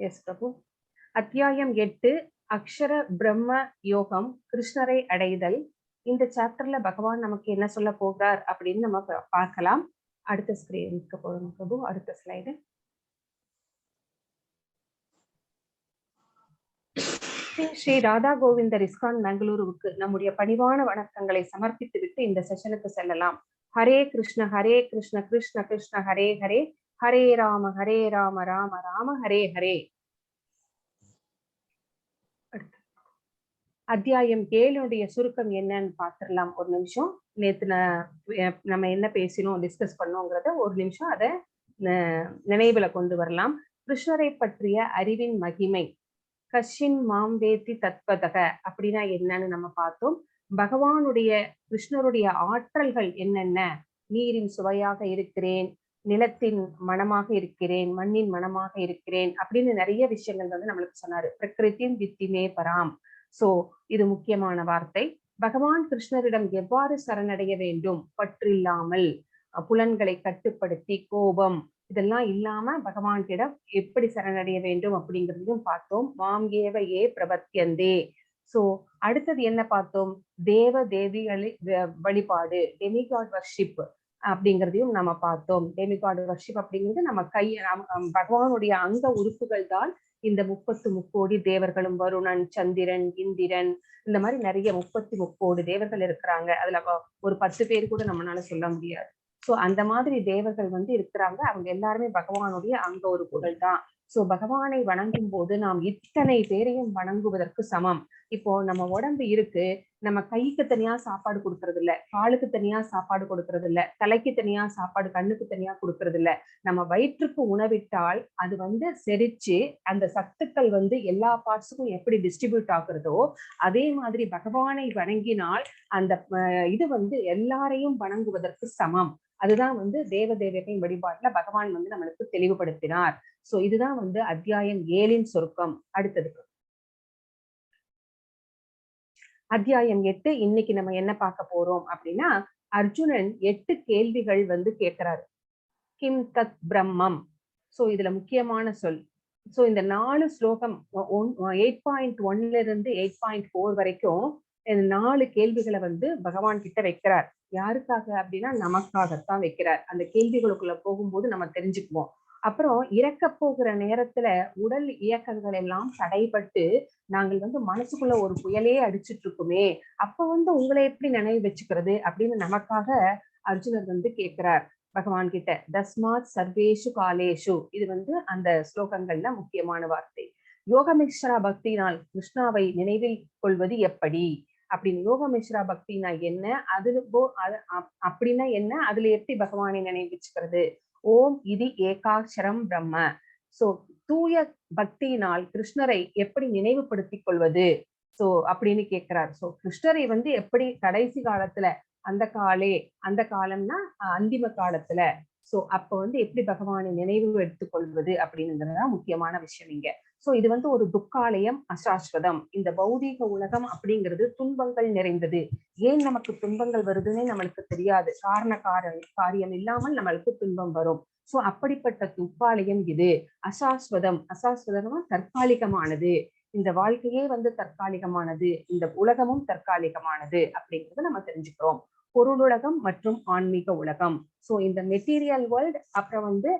S பிரபு. அத்தியாயம் 8 அக்ஷர பிரம்ம யோகம், கிருஷ்ணரை அடைதல். இந்த சாப்டர்ல பகவான் நமக்கு என்ன சொல்ல போகிறார் அப்படின்னு நம்ம பார்க்கலாம். அடுத்த ஸ்கிரீனுக்கு போறோம் பிரபு. அடுத்த ஸ்லைடு. ஸ்ரீ ராதா கோவிந்தர் இஸ்கான் பெங்களூருவுக்கு நம்முடைய பணிவான வணக்கங்களை சமர்ப்பித்து விட்டு இந்த செஷனுக்கு செல்லலாம். ஹரே கிருஷ்ண கிருஷ்ண கிருஷ்ண ஹரே ஹரே, ஹரே ராம ராம ராம ஹரே ஹரே. அத்தியாயம் 7 சுருக்கம் என்னன்னு பார்த்துடலாம். ஒரு நிமிஷம். நேத்து நம்ம என்ன பேசினோம், டிஸ்கஸ் பண்ணோங்கிறத ஒரு நிமிஷம் அதை நினைவுல கொண்டு வரலாம். கிருஷ்ணரை பற்றிய அறிவின் மகிமை. கஷின் மாம்பேத்தி தத்வதக அப்படின்னா என்னன்னு நம்ம பார்த்தோம். பகவானுடைய கிருஷ்ணருடைய ஆற்றல்கள் என்னென்ன? நீரின் சுவையாக இருக்கிறேன், நிலத்தின் மனமாக இருக்கிறேன், மண்ணின் மனமாக இருக்கிறேன் அப்படின்னு நிறைய விஷயங்கள் வந்து நம்மளுக்கு சொன்னாரு. பிரகிருத்தின் வித்திமே பராம். சோ இது முக்கியமான வார்த்தை. பகவான் கிருஷ்ணரிடம் எவ்வாறு சரணடைய வேண்டும்? பற்றில்லாமல், புலன்களை கட்டுப்படுத்தி, கோபம் இதெல்லாம் இல்லாம பகவான்கிடம் எப்படி சரணடைய வேண்டும் அப்படிங்கிறதையும் பார்த்தோம். மாம் ஏவ ஏ பிரபத்தியந்தே. சோ அடுத்தது என்ன பார்த்தோம்? தேவ தேவிகளை வழிபாடு, டெமிகாட் வர்ஷிப் அப்படிங்கிறதையும் நம்ம பார்த்தோம். டெமிகாட் வர்ஷிப் அப்படிங்கிறது நம்ம பகவானுடைய அங்க உறுப்புகள் தான் இந்த 33 தேவர்களும், வருணன், சந்திரன், இந்திரன், இந்த மாதிரி நிறைய 33 தேவர்கள் இருக்கிறாங்க. அதுல ஒரு 10 பேர் கூட நம்மளால சொல்ல முடியாது. சோ அந்த மாதிரி தேவர்கள் வந்து இருக்கிறாங்க. அவங்க எல்லாருமே பகவானுடைய அங்க ஒரு புகழ் தான். சோ பகவானை வணங்கும் போது நாம் இத்தனை பேரையும் வணங்குவதற்கு சமம். இப்போ நம்ம உடம்பு இருக்கு, நம்ம கைக்கு தனியா சாப்பாடு கொடுக்கறது இல்ல, காலுக்கு தனியா சாப்பாடு கொடுக்கறது இல்ல, தலைக்கு தனியா சாப்பாடு, கண்ணுக்கு தனியா கொடுக்கறது இல்ல. நம்ம வயிற்றுக்கு உணவிட்டால் அது வந்து செரிச்சு அந்த சத்துக்கள் வந்து எல்லா பார்ட்ஸுக்கும் எப்படி டிஸ்ட்ரிபியூட் ஆகுறதோ அதே மாதிரி பகவானை வணங்கினால் அந்த இது வந்து எல்லாரையும் வணங்குவதற்கு சமம். அதுதான் வந்து தேவ தேவதையின் வழிபாட்டுல பகவான் வந்து நம்மளுக்கு தெளிவுபடுத்தினார். சோ இதுதான் வந்து அத்தியாயம் 7 சுருக்கம். அடுத்தது அத்தியாயம் 8. இன்னைக்கு நம்ம என்ன பார்க்க போறோம் அப்படின்னா, அர்ஜுனன் 8 கேள்விகள் வந்து கேட்கிறாரு. கிம் தத் பிரம்மம். சோ இதுல முக்கியமான சொல். சோ இந்த 4 ஸ்லோகம் 8.1 இருந்து 8.4 வரைக்கும் 4 கேள்விகளை வந்து பகவான் கிட்ட வைக்கிறார். யாருக்காக அப்படின்னா நமக்காகத்தான் வைக்கிறார். அந்த கேள்விகளுக்குள்ள போகும்போது நம்ம தெரிஞ்சுக்குவோம். அப்புறம் இறக்க போகிற நேரத்துல உடல் இயக்கங்கள் எல்லாம் தடைப்பட்டு நாங்கள் வந்து மனசுக்குள்ள ஒரு புயலே அடிச்சுட்டு இருக்குமே, அப்ப வந்து உங்களை எப்படி நினைவு வச்சுக்கிறது அப்படின்னு நமக்காக அர்ஜுனர் வந்து கேட்கிறார் பகவான் கிட்ட. தஸ்மாத் சர்வேஷு காலேஷு, இது வந்து அந்த ஸ்லோகங்கள்ல முக்கியமான வார்த்தை. யோகமிஸ்ரா பக்தினால் கிருஷ்ணாவை நினைவில் கொள்வது எப்படி அப்படின்னு. யோகமிஸ்ரா பக்தினா என்ன, அது அப்படின்னா என்ன, அதுல எப்படி பகவானை நினைவிச்சுக்கிறது? ஓம் இது ஏகாட்சரம் பிரம்ம. சோ தூய பக்தியினால் கிருஷ்ணரை எப்படி நினைவுபடுத்திக் கொள்வது சோ அப்படின்னு கேட்கிறார். சோ கிருஷ்ணரை வந்து எப்படி கடைசி காலத்துல, அந்த காலம்னா அந்திம காலத்துல, சோ அப்ப வந்து எப்படி பகவானை நினைவு எடுத்துக்கொள்வது அப்படிங்கிறதுதான் முக்கியமான விஷயம் இங்க. சோ இது வந்து ஒரு துக்காலயம், அசாஸ்வதம். இந்த பௌதீக உலகம் அப்படிங்கிறது துன்பங்கள் நிறைந்தது. ஏன் நமக்கு துன்பங்கள் வருதுன்னே நம்மளுக்கு தெரியாது. காரியம் இல்லாமல் நம்மளுக்கு துன்பம் வரும். சோ அப்படிப்பட்ட துக்காலயம் இது. அசாஸ்வதமா தற்காலிகமானது. இந்த வாழ்க்கையே வந்து தற்காலிகமானது, இந்த உலகமும் தற்காலிகமானது அப்படிங்கறத நம்ம தெரிஞ்சுக்கிறோம். பொருளுலகம் மற்றும் ஆன்மீக உலகம். சோ இந்த மெட்டீரியல் வேர்ல்ட், அப்புறம் வந்து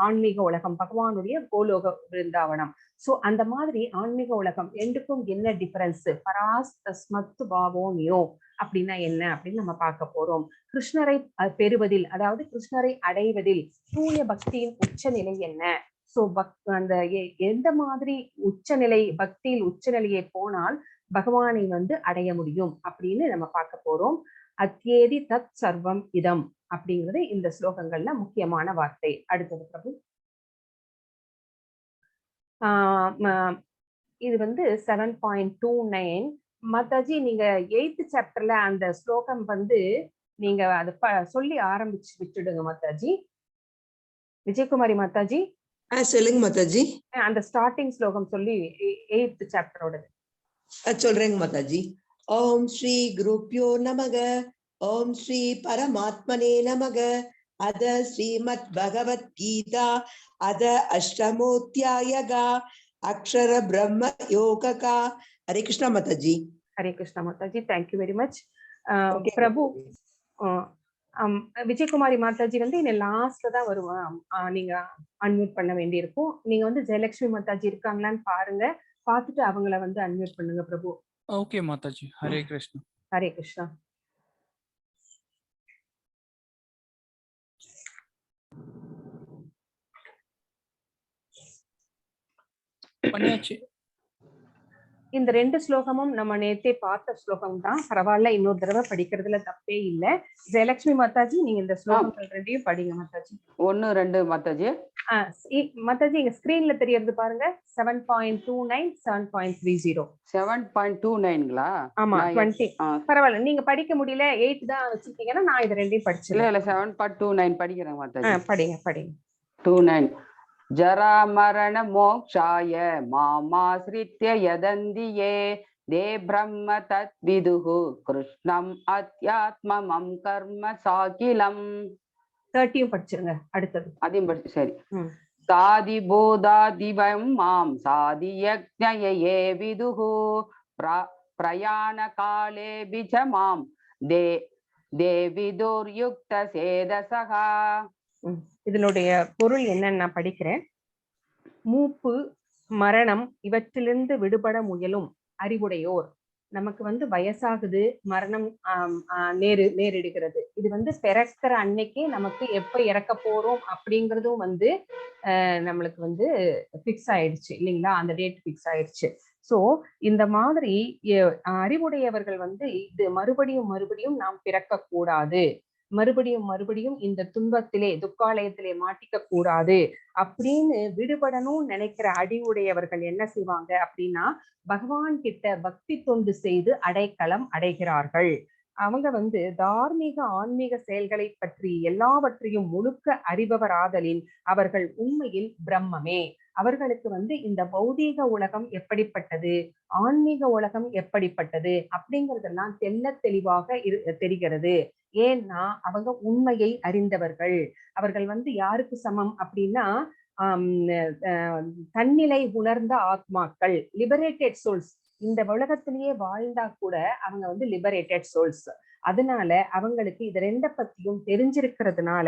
ஆன்மீக உலகம், பகவானுடைய கோலோக பிருந்தாவனம். சோ அந்த மாதிரி ஆன்மீக உலகம் ரெண்டுக்கும் என்ன டிஃபரன்ஸ்? பராஸ் தஸ்மத் பாவோனியோ அப்படின்னா என்ன அப்படின்னு நம்ம பார்க்க போறோம். கிருஷ்ணரை பெறுவதில், அதாவது கிருஷ்ணரை அடைவதில் தூய பக்தியின் உச்சநிலை என்ன? சோ அந்த எந்த மாதிரி உச்சநிலை, பக்தியில் உச்சநிலையை போனால் பகவானை வந்து அடைய முடியும் அப்படின்னு நம்ம பார்க்க போறோம். அத்யேதி தத் சர்வம் இதம் அப்படிங்கிறது இந்த ஸ்லோகங்கள்ல முக்கியமான வார்த்தை. அடுத்தது பிரபு. இது வந்து 7.29. மாதாஜி நீங்க 8th சாப்டர்ல அந்த ஸ்லோகம் வந்து நீங்க அதை சொல்லி ஆரம்பிச்சு விட்டுடுங்க மாதாஜி. விஜயகுமாரி மாதாஜி சொல்லுங்க மாதாஜி. அந்த ஸ்டார்டிங் ஸ்லோகம் சொல்லி 8th சாப்டரோட சொல்றேங்க மாதாஜி. ஓம் ஸ்ரீ குருப்யோ நமக, ஓம் ஸ்ரீ பரமாத்மனே நமக, अद श्रीमद् भगवत् गीता अद अष्टमोऽध्यायः अक्षर ब्रह्म योगः। हरे कृष्णा माताजी। Hare Krishna Mataji, thank you very much. Okay. பிரபு, விஜயகுமாரி மாதாஜி வந்து என்ன லாஸ்ட்ல தான் வருவான். நீங்க அன்மியூட் பண்ண வேண்டியிருக்கும். நீங்க வந்து ஜெயலட்சுமி மாதாஜி இருக்காங்களான்னு பாருங்க, பார்த்துட்டு அவங்கள வந்து அன்மியூட் பண்ணுங்க பிரபு. ஓகே மாதாஜி. ஹரே கிருஷ்ணா. ஹரே கிருஷ்ணா. பண்ணியாச்சு. இந்த 2 ஸ்லோகமும் நம்ம நேத்தே பார்த்த ஸ்லோகம் தான். பரவாயில்ல, இன்னொரு தடவை படிக்கிறதுல தப்பே இல்ல. ஜெயலட்சுமி மாதாஜி, நீங்க இந்த ஸ்லோகங்கள் 2யும் படிங்க மாதாஜி. 1, 2 மாதாஜி. மாதாஜி எங்க ஸ்கிரீன்ல தெரியறது பாருங்க. 7.29, 7.30. 7.29ங்களா? ஆமா, 20. பரவாயில்ல, நீங்க படிக்க முடியல 8 தான் வச்சிருக்கீங்கன்னா நான் இது 2யும் படிச்சிடலாம். இல்ல 7.29 படிக்கிறேன் மாதாஜி. படிங்க படிங்க. 29 ஜரா மரண மோக்ஷாய மாமாஸ்ரித்ய யதந்தியே தே பிரம்ம தத் விதுஹு கிருஷ்ணம் அத்யாத்மமம் கர்ம சாகிலம். 30யும் படிச்சிருங்க. அடுத்தது அதையும் படிச்சு சரி. சாதி போதாதிவம் மாம் சாதி யக்ஞயே விதுஹு பிரயாண காலே பிஜ மாம் தே விதுர்யுக்த சேதசகா. இதனுடைய பொருள் என்னன்னு நான் படிக்கிறேன். மூப்பு, மரணம் இவற்றிலிருந்து விடுபட முயலும் அறிவுடையோர். நமக்கு வந்து வயசாகுது, மரணம் நேரிடுகிறது. இது வந்து பிறக்கிற அன்னைக்கே நமக்கு எப்ப இறக்க போறோம் அப்படிங்கறதும் வந்து நம்மளுக்கு வந்து பிக்ஸ் ஆயிடுச்சு இல்லைங்களா? அந்த டேட் பிக்ஸ் ஆயிடுச்சு. சோ இந்த மாதிரி அறிவுடையவர்கள் வந்து இது மறுபடியும் நாம் பிறக்க கூடாது, மறுபடியும் இந்த துன்பத்திலே துக்காலயத்திலே மாட்டிக்க கூடாது அப்படின்னு விடுபடணும்னு நினைக்கிற அறிவுடையவர்கள் என்ன செய்வாங்க அப்படின்னா, பகவான் கிட்ட பக்தி தொண்டு செய்து அடைக்கலம் அடைகிறார்கள். அவங்க வந்து தார்மீக ஆன்மீக செயல்களை பற்றி எல்லாவற்றையும் முழுக்க அறிபவராதலின் அவர்கள் உண்மையில் பிரம்மமே. அவர்களுக்கு வந்து இந்த பௌதீக உலகம் எப்படிப்பட்டது, ஆன்மீக உலகம் எப்படிப்பட்டது அப்படிங்கறதெல்லாம் தெளிவாக தெரிகிறது. ஏன்னா அவங்க உண்மையை அறிந்தவர்கள். அவர்கள் வந்து யாருக்கு சமம் அப்படின்னா, தன்னிலை உணர்ந்த ஆத்மாக்கள், லிபரேட்டட் சோல்ஸ். இந்த உலகத்திலேயே வாழ்ந்தா கூட அவங்க வந்து லிபரேட்டட் சோல்ஸ். அதனால அவங்களுக்கு இது 2 பத்தியும் தெரிஞ்சிருக்கிறதுனால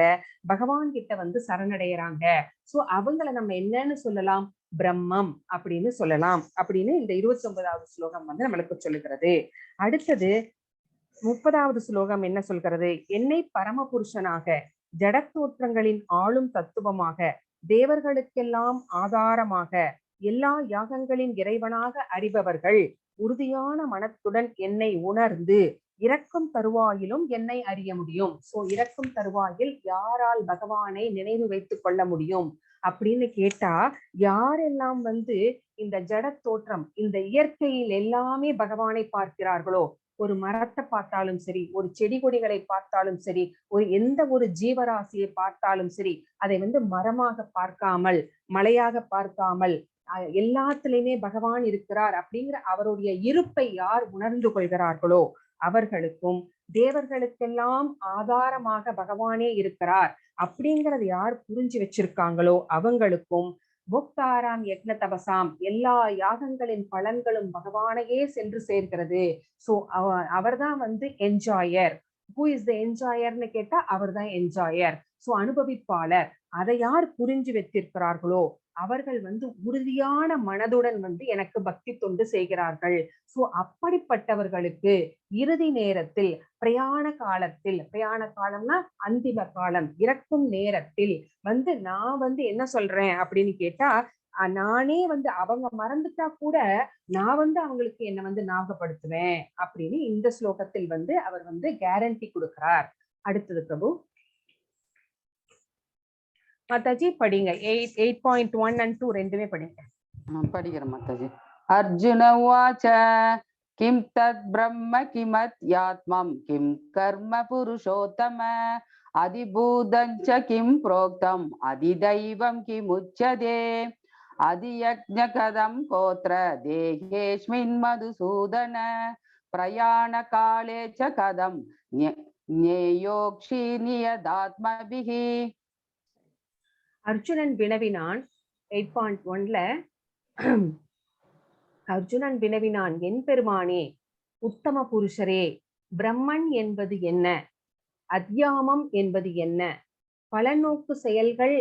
பகவான் கிட்ட வந்து சரணடைகிறாங்க. சோ அவங்கள நம்ம என்னன்னு சொல்லலாம்? பிரம்மம் அப்படின்னு சொல்லலாம் அப்படின்னு இந்த 29வது ஸ்லோகம் வந்து நம்மளுக்கு சொல்லுகிறது. அடுத்தது 30வது ஸ்லோகம் என்ன சொல்கிறது? என்னை பரமபுருஷனாக, ஜடத்தோற்றங்களின் ஆளும் தத்துவமாக, தேவர்களுக்கெல்லாம் ஆதாரமாக, எல்லா யாகங்களின் இறைவனாக அறிபவர்கள் உறுதியான மனத்துடன் என்னை உணர்ந்து இறக்கும் தருவாயிலும் என்னை அறிய முடியும். சோ இறக்கும் தருவாயில் யாரால் பகவானை நினைவு வைத்துக் கொள்ள முடியும் அப்படின்னு கேட்டா, யாரெல்லாம் வந்து இந்த ஜட தோற்றம், இந்த இயற்கையில் எல்லாமே பகவானை பார்க்கிறார்களோ, ஒரு மரத்தை பார்த்தாலும் சரி, ஒரு செடி கொடிகளை பார்த்தாலும் சரி, எந்த ஒரு ஜீவராசியை பார்த்தாலும் சரி, அதை வந்து மரமாக பார்க்காமல், மலையாக பார்க்காமல், எல்லாத்துலயுமே பகவான் இருக்கிறார் அப்படிங்கிற அவருடைய இருப்பை யார் உணர்ந்து கொள்கிறார்களோ அவர்களுக்கும், தேவர்களுக்கெல்லாம் ஆதாரமாக பகவானே இருக்கிறார் அப்படிங்கறது யார் புரிஞ்சு வச்சிருக்காங்களோ அவங்களுக்கும், போக்தாராம் யக்ன தபசாம், எல்லா யாகங்களின் பலன்களும் பகவானையே சென்று சேர்க்கிறது. சோ அவர்தான் வந்து என்ஜாயர். ஹூ இஸ் த என்ஜாயர்னு கேட்டா அவர்தான் என்ஜாயர். சோ அனுபவிப்பாளர். அதை யார் புரிஞ்சு வச்சிருக்கிறார்களோ அவர்கள் வந்து உறுதியான மனதுடன் வந்து எனக்கு பக்தி தொண்டு செய்கிறார்கள். சோ அப்படிப்பட்டவர்களுக்கு இறுதி நேரத்தில், பிரயாண காலம்னா அந்திம காலம், இறக்கும் நேரத்தில் வந்து நான் வந்து என்ன சொல்றேன் அப்படின்னு கேட்டா, நானே வந்து அவங்க மறந்துட்டா கூட நான் வந்து அவங்களுக்கு என்ன வந்து ஞாபகப்படுத்துவேன் அப்படின்னு இந்த ஸ்லோகத்தில் வந்து அவர் வந்து கேரண்டி கொடுக்கிறார். அடுத்தது பிரபு மாதாஜி படிங்க. 8.1 and 2 ரெண்டுமே படிங்க. படிக்கிறேன் மாதாஜி. அர்ஜுன உவாச்ச கிம் தத் பிரம்ம கிமத் யாத்மம் கிம் கர்ம புருஷோத்தம அதிபூதஞ்ச கிம் புரோக்தம் அதிதைவம் கிமுச்யதே அதியக்ஞ கதம் கோத்ர தேகேஸ்மின் மதுசூதன பிரயாண காலே ச கதம் ஞேயோக்ஷி நியதாத்மபிஹ. அர்ஜுனன் வினவினான் 8.1ல அர்ஜுனன் வினவினான், என் பெருமானே, உத்தம புருஷரே, பிரம்மன் என்பது என்ன, அத்யாமம் என்பது என்ன, பலநோக்கு செயல்கள்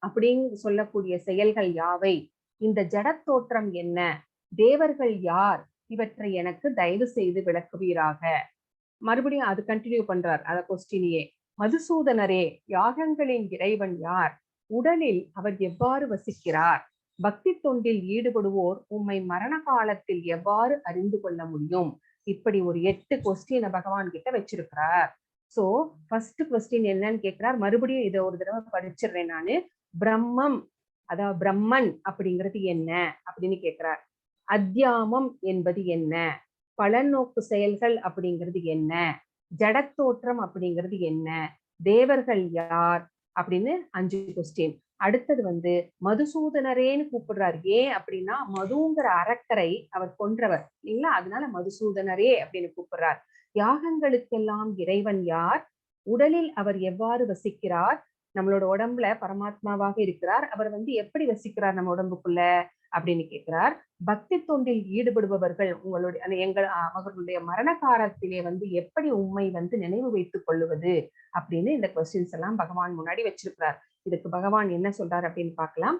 அப்படின்னு சொல்லக்கூடிய செயல்கள் யாவை, இந்த ஜடத்தோற்றம் என்ன, தேவர்கள் யார், இவற்றை எனக்கு தயவு செய்து விளக்குவீராக. மறுபடியும் அது கண்டினியூ பண்றார் அத கொஸ்டினியே. மதுசூதனரே, யாகங்களின் இறைவன் யார், உடலில் அவர் எவ்வாறு வசிக்கிறார், பக்தி தொண்டில் ஈடுபடுவோர் உம்மை மரண காலத்தில் எவ்வாறு அறிந்து கொள்ள முடியும். இப்படி ஒரு 8 கொஸ்டினை பகவான் கிட்ட வச்சிருக்கிறார். சோ ஃபர்ஸ்ட் கொஸ்டின் என்னன்னு கேட்கிறார். மறுபடியும் இதை ஒரு தடவை படிச்சிடுறேன் நானு. பிரம்மம், அதாவது பிரம்மன் அப்படிங்கிறது என்ன அப்படின்னு கேட்கிறார். அத்தியாமம் என்பது என்ன, பலநோக்கு செயல்கள் அப்படிங்கிறது என்ன, ஜடத்தோற்றம் அப்படிங்கிறது என்ன, தேவர்கள் யார் அப்படின்னு 5 கொஸ்டின். அடுத்தது மதுசூதனரேன்னு கூப்பிடுறாரு. ஏன் அப்படின்னா மதுங்கிற அரக்கரை அவர் கொன்றவர் இல்லைங்களா, அதனால மதுசூதனரே அப்படின்னு கூப்பிடுறார். யாகங்களுக்கெல்லாம் இறைவன் யார், உடலில் அவர் எவ்வாறு வசிக்கிறார், நம்மளோட உடம்புல பரமாத்மாவாக இருக்கிறார், அவர் எப்படி வசிக்கிறார் நம்ம உடம்புக்குள்ள அப்படின்னு கேட்கிறார். பக்தி தொண்டில் ஈடுபடுபவர்கள் அவர்களுடைய மரண காலத்திலே எப்படி உண்மை நினைவு வைத்துக் கொள்ளுவது அப்படின்னு இந்த கொஸ்டின்ஸ் எல்லாம் பகவான் முன்னாடி வச்சிருக்கிறார். இதுக்கு பகவான் என்ன சொல்றாரு அப்படின்னு பார்க்கலாம்.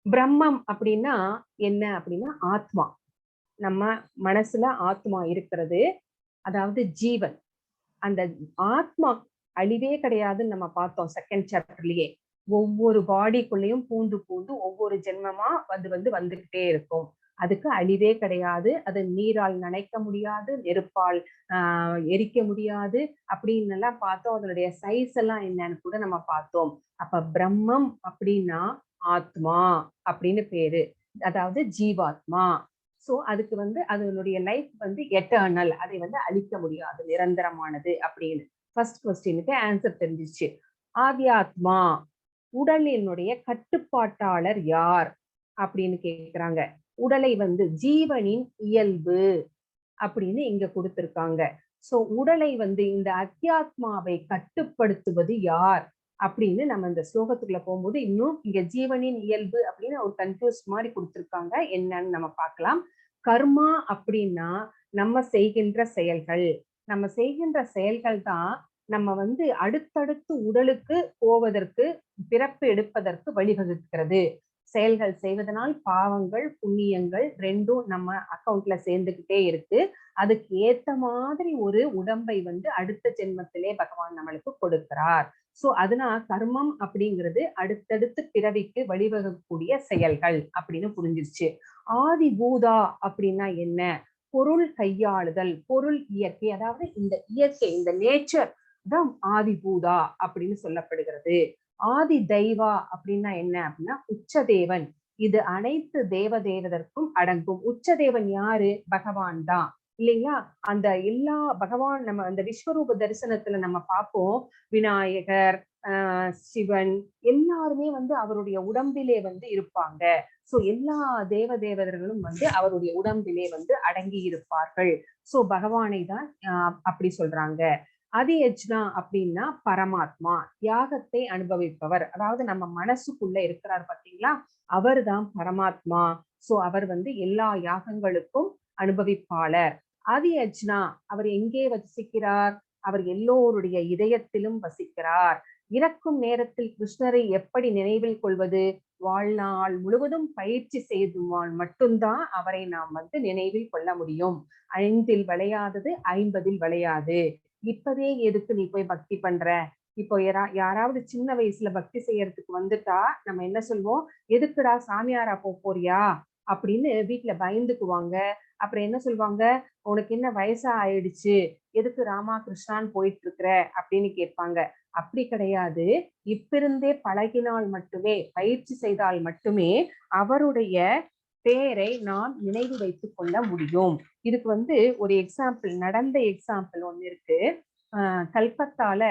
பிரம்மம் அப்படின்னா என்ன அப்படின்னா ஆத்மா. நம்ம மனசுல ஆத்மா இருக்கிறது, அதாவது ஜீவன். அந்த ஆத்மா அழிவே கிடையாதுன்னு நம்ம பார்த்தோம் செகண்ட் சாப்டர்லயே. ஒவ்வொரு பாடிக்குள்ளேயும் பூந்து பூந்து ஒவ்வொரு ஜென்மமா வந்துகிட்டே இருக்கும். அதுக்கு அழிவே கிடையாது. அது நீரால் நனைக்க முடியாது, நெருப்பால் எரிக்க முடியாது அப்படின்னு எல்லாம் பார்த்தோம். அதனுடைய சைஸ் எல்லாம் என்னன்னு கூட நம்ம பார்த்தோம். அப்ப பிரம்மம் அப்படின்னா ஆத்மா அப்படின்னு பேரு, அதாவது ஜீவாத்மா. சோ அதுக்கு அதனுடைய லைஃப் எட்டர்னல், அதை அழிக்க முடியாது, நிரந்தரமானது அப்படின்னு. ஃபர்ஸ்ட் கொஸ்டினுக்கு ஆன்சர் தெரிஞ்சிச்சு. ஆத்மா, உடலினுடைய கட்டுப்பாட்டாளர் யார் அப்படின்னு கேக்குறாங்க. உடலை ஜீவனின் இயல்பு அப்படின்னு இங்க கொடுத்திருக்காங்க. சோ உடலை இந்த அத்தியாத்மாவை கட்டுப்படுத்துவது யார் அப்படின்னு நம்ம இந்த ஸ்லோகத்துக்குள்ள போகும்போது இன்னும் இங்க ஜீவனின் இயல்பு அப்படின்னு ஒரு கன்ஃபியூஸ் மாதிரி கொடுத்திருக்காங்க. என்னன்னு நம்ம பார்க்கலாம். கர்மா அப்படின்னா நம்ம செய்கின்ற செயல்கள். நம்ம செய்கின்ற செயல்கள் தான் நம்ம அடுத்தடுத்து உடலுக்கு போவதற்கு, பிறப்பு எடுப்பதற்கு வழிவகுக்கிறது. செயல்கள் செய்வதனால் பாவங்கள் புண்ணியங்கள் ரெண்டும் நம்ம அக்கௌண்ட்ல சேர்ந்துகிட்டே இருக்கு. அதுக்கு ஏத்த மாதிரி ஒரு உடம்பை அடுத்த ஜென்மத்திலே பகவான் நம்மளுக்கு கொடுக்கிறார். சோ அதனால கர்மம் அப்படிங்கிறது அடுத்தடுத்து பிறவிக்கு வழிவகக்கூடிய செயல்கள் அப்படின்னு புரிஞ்சிருச்சு. ஆதி பூதா அப்படின்னா என்ன, பொருள் கையாளுதல், பொருள் இயற்கை, அதாவது இந்த இயற்கை, இந்த நேச்சர் தான் ஆதி பூதா அப்படின்னு சொல்லப்படுகிறது. ஆதி தெய்வா அப்படின்னா என்ன அப்படின்னா உச்சதேவன். இது அனைத்து தேவதேவதற்கும் அடங்கும். உச்சதேவன் யாரு, பகவான் தான் இல்லைங்களா. அந்த எல்லா பகவான் நம்ம அந்த விஸ்வரூப தரிசனத்துல நம்ம பார்ப்போம். விநாயகர், சிவன் எல்லாருமே அவருடைய உடம்பிலே இருப்பாங்க. சோ எல்லா தேவதேவர்களும் அவருடைய உடம்பிலே அடங்கி இருப்பார்கள். சோ பகவானை தான் அப்படி சொல்றாங்க. அதியஜ்னா அப்படின்னா பரமாத்மா, யாகத்தை அனுபவிப்பவர், அதாவது நம்ம மனசுக்குள்ள இருக்கிறார் பாத்தீங்களா, அவர் தான் பரமாத்மா. சோ அவர் எல்லா யாகங்களுக்கும் அனுபவிப்பாளர். அதியஜ்னா அவர் எங்கே வசிக்கிறார், அவர் எல்லோருடைய இதயத்திலும் வசிக்கிறார். இறக்கும் நேரத்தில் கிருஷ்ணரை எப்படி நினைவில் கொள்வது, வாழ்நாள் முழுவதும் பயிற்சி செய்துவால் மட்டும்தான் அவரை நாம் நினைவில் கொள்ள முடியும். 5இல் விளையாதது 50இல் விளையாது. இப்பவே எதுக்கு நீ போய் பக்தி பண்ற, இப்போ யாராவது சின்ன வயசுல பக்தி செய்யறதுக்கு வந்துட்டா நம்ம என்ன சொல்வோம், எதுக்குடா சாமியாரா போறியா அப்படின்னு வீட்டுல பயந்துக்குவாங்க. அப்புறம் என்ன சொல்லுவாங்க, உனக்கு என்ன வயசா ஆயிடுச்சு, எதுக்கு ராமா கிருஷ்ணான்னு போயிட்டு இருக்கிற அப்படின்னு கேட்பாங்க. அப்படி கிடையாது. இப்பிருந்தே பழகினால் மட்டுமே, பயிற்சி செய்தால் மட்டுமே அவருடைய பேரை நாம் நினைவு வைத்துக் கொள்ள முடியும். இதுக்கு ஒரு எக்ஸாம்பிள், நடந்த எக்ஸாம்பிள் ஒண்ணு இருக்கு. கல்கத்தால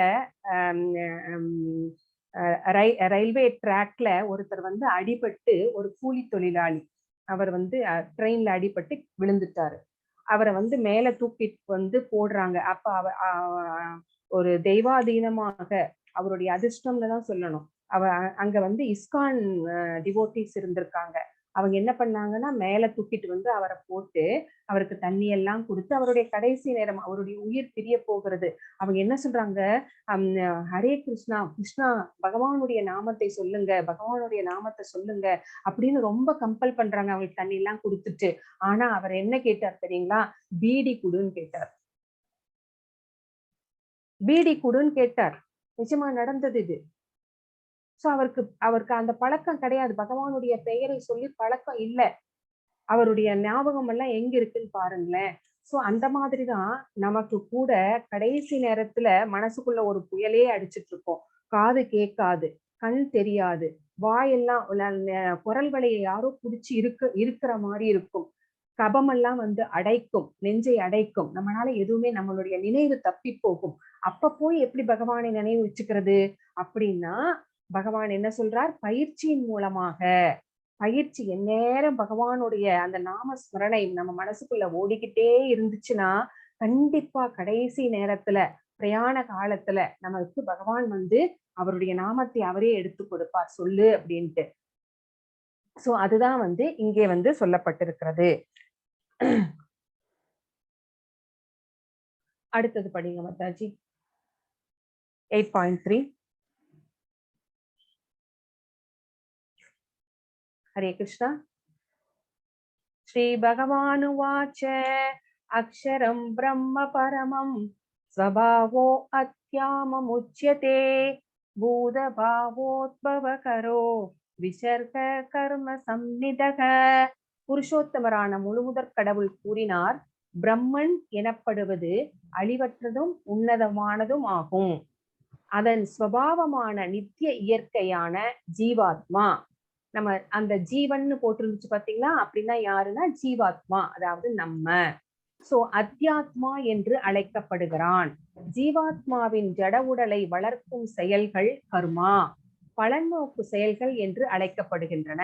ரயில்வே ட்ராக்ல ஒருத்தர் அடிபட்டு, ஒரு கூலி தொழிலாளி அவர் வந்து ட்ரெயின்ல அடிபட்டு விழுந்துட்டாரு. அவரை வந்து மேல தூக்கிட்டு வந்து போடுறாங்க. அப்ப ஒரு தெய்வாதீனமாக அவருடைய அதிர்ஷ்டம்னு தான் சொல்லணும். அங்க வந்து இஸ்கான் டிவோட்டிஸ் இருந்திருக்காங்க. அவங்க என்ன பண்ணாங்கன்னா மேல தூக்கிட்டு வந்து அவரை போட்டு அவருக்கு தண்ணி எல்லாம் கொடுத்து அவருடைய கடைசி நேரம் அவருடைய உயிர் பிரிய போகிறது. அவங்க என்ன சொல்றாங்க, ஹரே கிருஷ்ணா, கிருஷ்ணா பகவானுடைய நாமத்தை சொல்லுங்க, பகவானுடைய நாமத்தை சொல்லுங்க அப்படின்னு ரொம்ப கம்பல் பண்றாங்க அவங்களுக்கு தண்ணி எல்லாம் கொடுத்துட்டு. ஆனா அவர் என்ன கேட்டார் தெரியுங்களா? பீடி குடுன்னு கேட்டார். பீடி குடுன்னு கேட்டார். நிஜமா நடந்தது இது. சோ அவருக்கு அந்த பழக்கம் கிடையாது. பகவானுடைய பெயரை சொல்லி பழக்கம் இல்ல. அவருடைய ஞாபகம் எல்லாம் எங்க இருக்குன்னு பாருங்களேன். சோ அந்த மாதிரிதான் நமக்கு கூட கடைசி நேரத்துல மனசுக்குள்ள ஒரு புயலே அடிச்சிட்டு இருக்கோம். காது கேட்காது, கண் தெரியாது, வாயெல்லாம் குரல் வளையை யாரோ புடிச்சு இருக்கிற மாதிரி இருக்கும். கபமெல்லாம் வந்து அடைக்கும், நெஞ்சை அடைக்கும். நம்மளால எதுவுமே நம்மளுடைய நினைவு தப்பி போகும். அப்ப போய் எப்படி பகவானை நினைவு வச்சுக்கிறது அப்படின்னா, பகவான் என்ன சொல்றார்? பயிற்சியின் மூலமாக. பயிற்சி எந்நேரம் பகவானுடைய அந்த நாம ஸ்மரணை நம்ம மனசுக்குள்ள ஓடிக்கிட்டே இருந்துச்சுன்னா கண்டிப்பா கடைசி நேரத்துல பிரயாண காலத்துல நமக்கு பகவான் வந்து அவருடைய நாமத்தை அவரே எடுத்து கொடுப்பார், சொல்லு அப்படின்ட்டு. சோ அதுதான் வந்து இங்கே வந்து சொல்லப்பட்டிருக்கிறது. அடுத்தது படிங்க மாதாஜி. 8.3. हरे कृष्णा. श्री भगवानुवाच अक्षरं ब्रह्म परमं स्वभावो अत्याममुच्यते भूतभावोद्भवकरो विसर्ग कर्म संनिधः. புருஷோத்தமரான முழுமுதற் கடவுள் கூறினார், பிரம்மன் எனப்படுவது அழிவற்றதும் உன்னதமானதும் ஆகும். அதன் சுபாவமான நித்திய இயற்கையான ஜீவாத்மா. நம்ம அந்த ஜீவன்னு போட்டிருந்துச்சு பாத்தீங்களா? அப்படின்னா யாருன்னா ஜீவாத்மா, அதாவது நம்ம. சோ அத்தியாத்மா என்று அழைக்கப்படுகிறான். ஜீவாத்மாவின் ஜட உடலை வளர்க்கும் செயல்கள் கர்மா, பலநோக்கு செயல்கள் என்று அழைக்கப்படுகின்றன.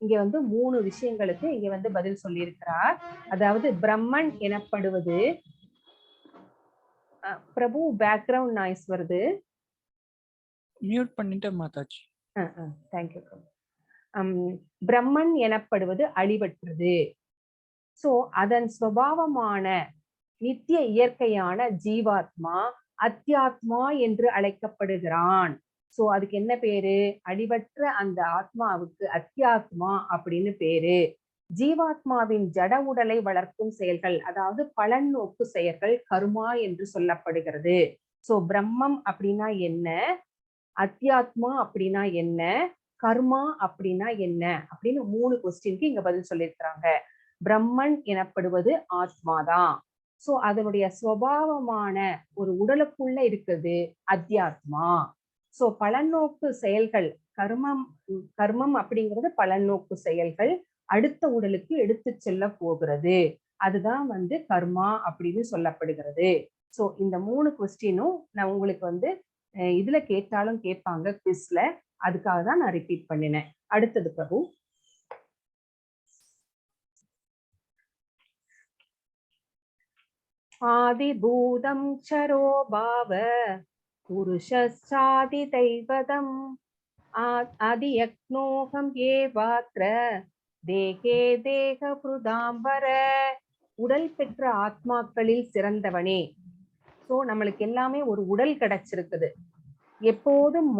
இங்க வந்து 3 விஷயங்களுக்கு இங்க வந்து பதில் சொல்லியிருக்கிறார். அதாவது பிரம்மன் எனப்படுவது, பிரபு பேக்ரவுண்ட் நாய்ஸ் வருது, மியூட் பண்ணிட்டேன் மாதாஜி. தேங்க்யூ. பிரம்மன் எனப்படுவது அழிவற்றது. சோ அதன் சுபாவமான நித்திய இயற்கையான ஜீவாத்மா அத்தியாத்மா என்று அழைக்கப்படுகிறான். சோ அதுக்கு என்ன பேரு? அழிவற்ற அந்த ஆத்மாவுக்கு அத்தியாத்மா அப்படின்னு பேரு. ஜீவாத்மாவின் ஜட உடலை வளர்க்கும் செயல்கள், அதாவது பலன் நோக்கு செயல்கள் கர்மா என்று சொல்லப்படுகிறது. சோ பிரம்மம் அப்படின்னா என்ன, அத்தியாத்மா அப்படின்னா என்ன, கர்மா அப்படின்னா என்ன அப்படின்னு 3 கொஸ்டினுக்கு இங்க பதில் சொல்லியிருக்கிறாங்க. பிரம்மன் எனப்படுவது ஆத்மாதான். சோ அதனுடைய சுபாவமான ஒரு உடலுக்குள்ள இருக்குது அத்தியாத்மா. சோ பலநோக்கு செயல்கள், கர்மம் அப்படிங்கிறது பலநோக்கு செயல்கள் அடுத்த உடலுக்கு எடுத்து செல்ல போகிறது. அதுதான் வந்து கர்மா அப்படின்னு சொல்லப்படுகிறது. சோ இந்த 3 கொஸ்டினும் நான் உங்களுக்கு வந்து இதுல கேட்டாலும் கேட்பாங்க குவிஸ்ல, அதுக்காக தான் நான் ரிப்பீட் பண்ணினேன். அடுத்தது பிரபு. ஆதிபூதம் சரோ பாவ புருஷாதி தைவதம் அதியக்னோகம் ஏவாத்ர தேகே தேக புருதாம்பர. உடல் பெற்ற ஆத்மாக்களில் சிறந்தவனே. சோ நம்மளுக்கு எல்லாமே ஒரு உடல் கிடைச்சிருக்குது. எப்போதும்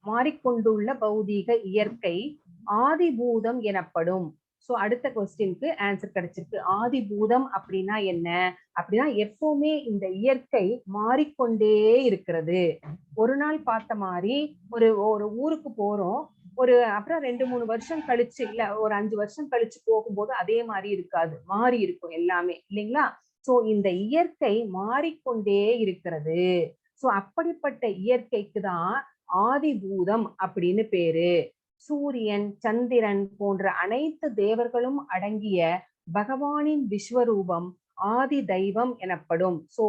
மாறிக்கொண்டுள்ள பௌதீக இயற்கை ஆதிபூதம் எனப்படும். சோ அடுத்த கொஸ்டினுக்கு ஆன்சர் கிடைச்சிருக்கு. ஆதிபூதம் அப்படின்னா என்ன அப்படின்னா, எப்பவுமே இந்த இயற்கை மாறிக்கொண்டே இருக்கிறது. ஒரு நாள் பார்த்த மாதிரி ஒரு ஊருக்கு போறோம், அப்புறம் 2-3 வருஷம் கழிச்சு, இல்ல ஒரு 5 வருஷம் கழிச்சு போகும்போது அதே மாதிரி இருக்காது, மாறி இருக்கும் எல்லாமே, இல்லைங்களா? சோ இந்த இயற்கை மாறிக்கொண்டே இருக்கிறது. சோ அப்படிப்பட்ட இயற்கைக்கு தான் ஆதிபூதம் அப்படின்னு பேரு. சூரியன், சந்திரன் போன்ற அனைத்து தேவர்களும் அடங்கிய பகவானின் விஸ்வரூபம் ஆதி தெய்வம் எனப்படும். சோ